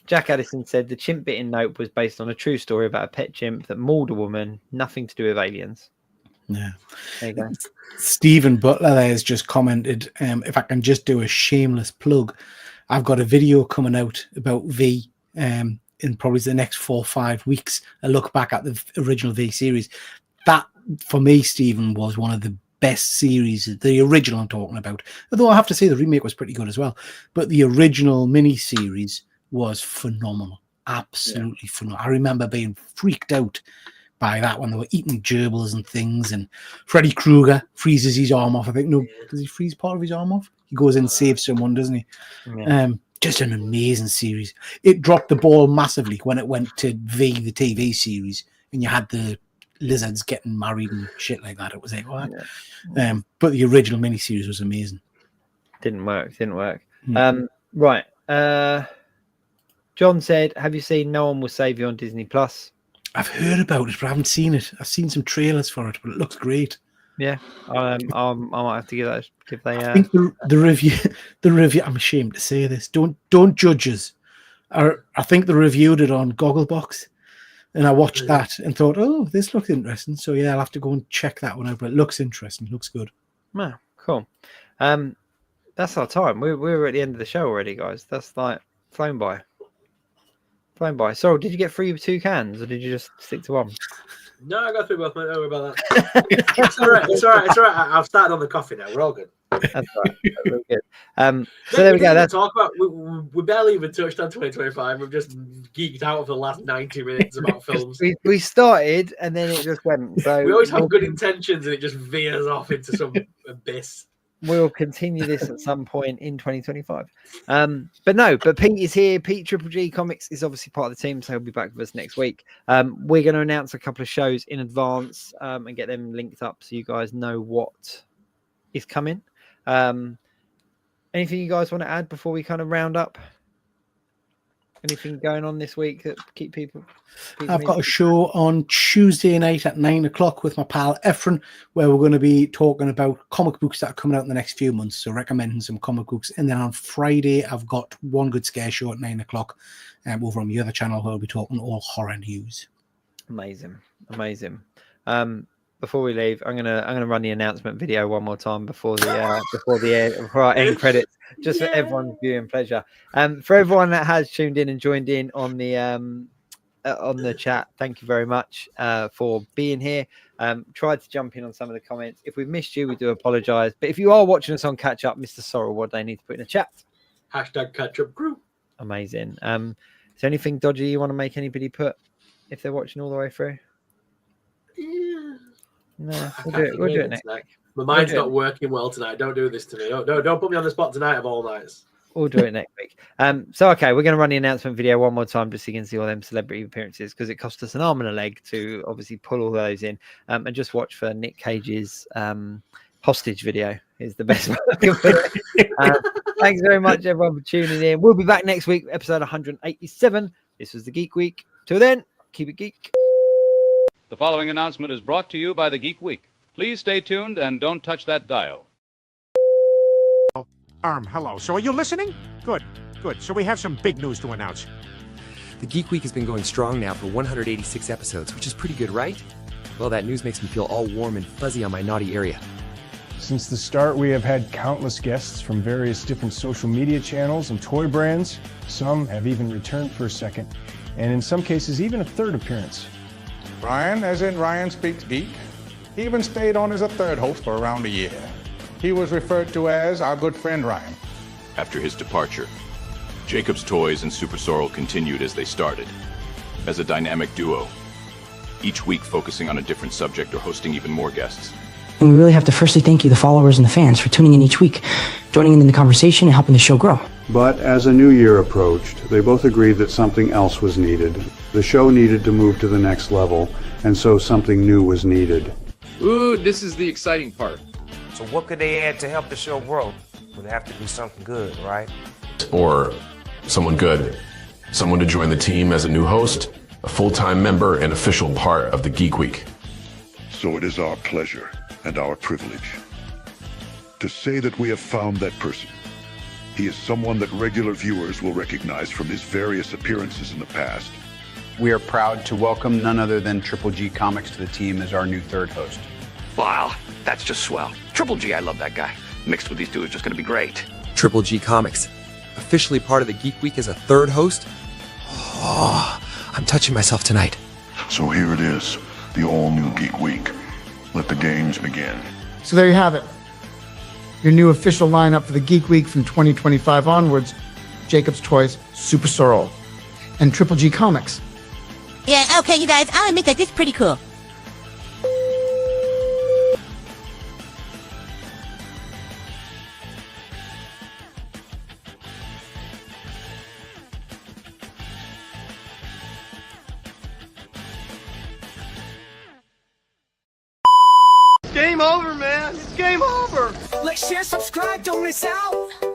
Jack Addison said the chimp bit in Nope was based on a true story about a pet chimp that mauled a woman, nothing to do with aliens. Yeah. There you go. Stephen Butler there has just commented, if I can just do a shameless plug, I've got a video coming out about V in probably the next 4 or 5 weeks, a look back at the original V series. That, for me, Stephen, was one of the best series, the original I'm talking about. Although I have to say the remake was pretty good as well. But the original mini-series was phenomenal. Absolutely phenomenal. I remember being freaked out by that when they were eating gerbils and things, and Freddy Krueger freezes his arm off. I think, no, does he freeze part of his arm off? He goes in and saves someone, doesn't he? Yeah. Just an amazing series. It dropped the ball massively when it went to V, the TV series, and you had the lizards getting married and shit like that. It was like what? But the original miniseries was amazing. Didn't work. Hmm. Right. John said, "Have you seen No One Will Save You on Disney Plus?" I've heard about it, but I haven't seen it. I've seen some trailers for it, but it looks great. Yeah, I might have to give that. Give they. I think the review. I'm ashamed to say this. Don't judge us. I think they reviewed it on Gogglebox, and I watched that and thought, oh, this looks interesting. So yeah, I'll have to go and check that one out. But it looks interesting. It looks good. Oh, cool. That's our time. We're at the end of the show already, guys. That's like flown by. So, did you get 3 with 2 cans, or did you just stick to one? No, I got through both, mate. Don't worry about that. It's all right. I've started on the coffee now. We're all good. That's right. That's really good. So there we go. That's talk about. We barely even touched on 2025. We've just geeked out for the last 90 minutes about films. we started and then it just went. So we always have good intentions and it just veers off into some abyss. We'll continue this at some point in 2025. But Pete is here. Pete, TripleG Comics is obviously part of the team, so he'll be back with us next week. We're going to announce a couple of shows in advance and get them linked up so you guys know what is coming. Anything you guys want to add before we kind of round up? Anything going on this week that keep people I've got a show on Tuesday night at 9 o'clock with my pal Efren, where we're going to be talking about comic books that are coming out in the next few months. So recommending some comic books. And then on Friday, I've got One Good Scare show at 9 o'clock over on the other channel where I'll be talking all horror news. Amazing. Before we leave, I'm gonna run the announcement video one more time before our end credits, just for everyone's viewing pleasure. For everyone that has tuned in and joined in on the chat, thank you very much for being here. Tried to jump in on some of the comments. If we've missed you, we do apologise. But if you are watching us on Catch Up, Mr. Sorrel, what do they need to put in the chat? Hashtag Catch Up Crew. Amazing. Is there anything dodgy you want to make anybody put if they're watching all the way through? No, we'll do it next week. My mind's not working well tonight. Don't do this to me. Don't put me on the spot tonight of all nights. We'll do it next week. Okay, we're going to run the announcement video one more time just so you can see all them celebrity appearances, because it cost us an arm and a leg to obviously pull all those in. And just watch for Nick Cage's hostage video is the best way I can put it. Thanks very much, everyone, for tuning in. We'll be back next week, episode 187. This was the Geek Week. Till then, keep it geek. The following announcement is brought to you by the Geek Week. Please stay tuned and don't touch that dial. Hello. So are you listening? Good. So we have some big news to announce. The Geek Week has been going strong now for 186 episodes, which is pretty good, right? Well, that news makes me feel all warm and fuzzy on my naughty area. Since the start, we have had countless guests from various different social media channels and toy brands. Some have even returned for a second, and in some cases, even a third appearance. Ryan, as in Ryan Speaks Geek, even stayed on as a third host for around a year. He was referred to as our good friend Ryan. After his departure, Jacob's Toys and Super Sorrel continued as they started, as a dynamic duo, each week focusing on a different subject or hosting even more guests. And we really have to firstly thank you, the followers and the fans, for tuning in each week, joining in the conversation and helping the show grow. But as a new year approached, they both agreed that something else was needed. The show needed to move to the next level, and so something new was needed. Ooh, this is the exciting part. So what could they add to help the show grow? Would have to be something good, right? Or someone good. Someone to join the team as a new host, a full-time member and official part of the Geek Week. So it is our pleasure and our privilege to say that we have found that person. He is someone that regular viewers will recognize from his various appearances in the past. We are proud to welcome none other than TripleG Comics to the team as our new third host. Wow, that's just swell. TripleG, I love that guy. Mixed with these two is just going to be great. TripleG Comics, officially part of the Geek Week as a third host? Oh, I'm touching myself tonight. So here it is, the all-new Geek Week. Let the games begin. So there you have it. Your new official lineup for the Geek Week from 2025 onwards: Jacob's Toys, Super Sorrel, and TripleG Comics. Yeah, okay, you guys, I'll admit that this is pretty cool. game over, man. It's game over. Like, share, subscribe, don't miss out.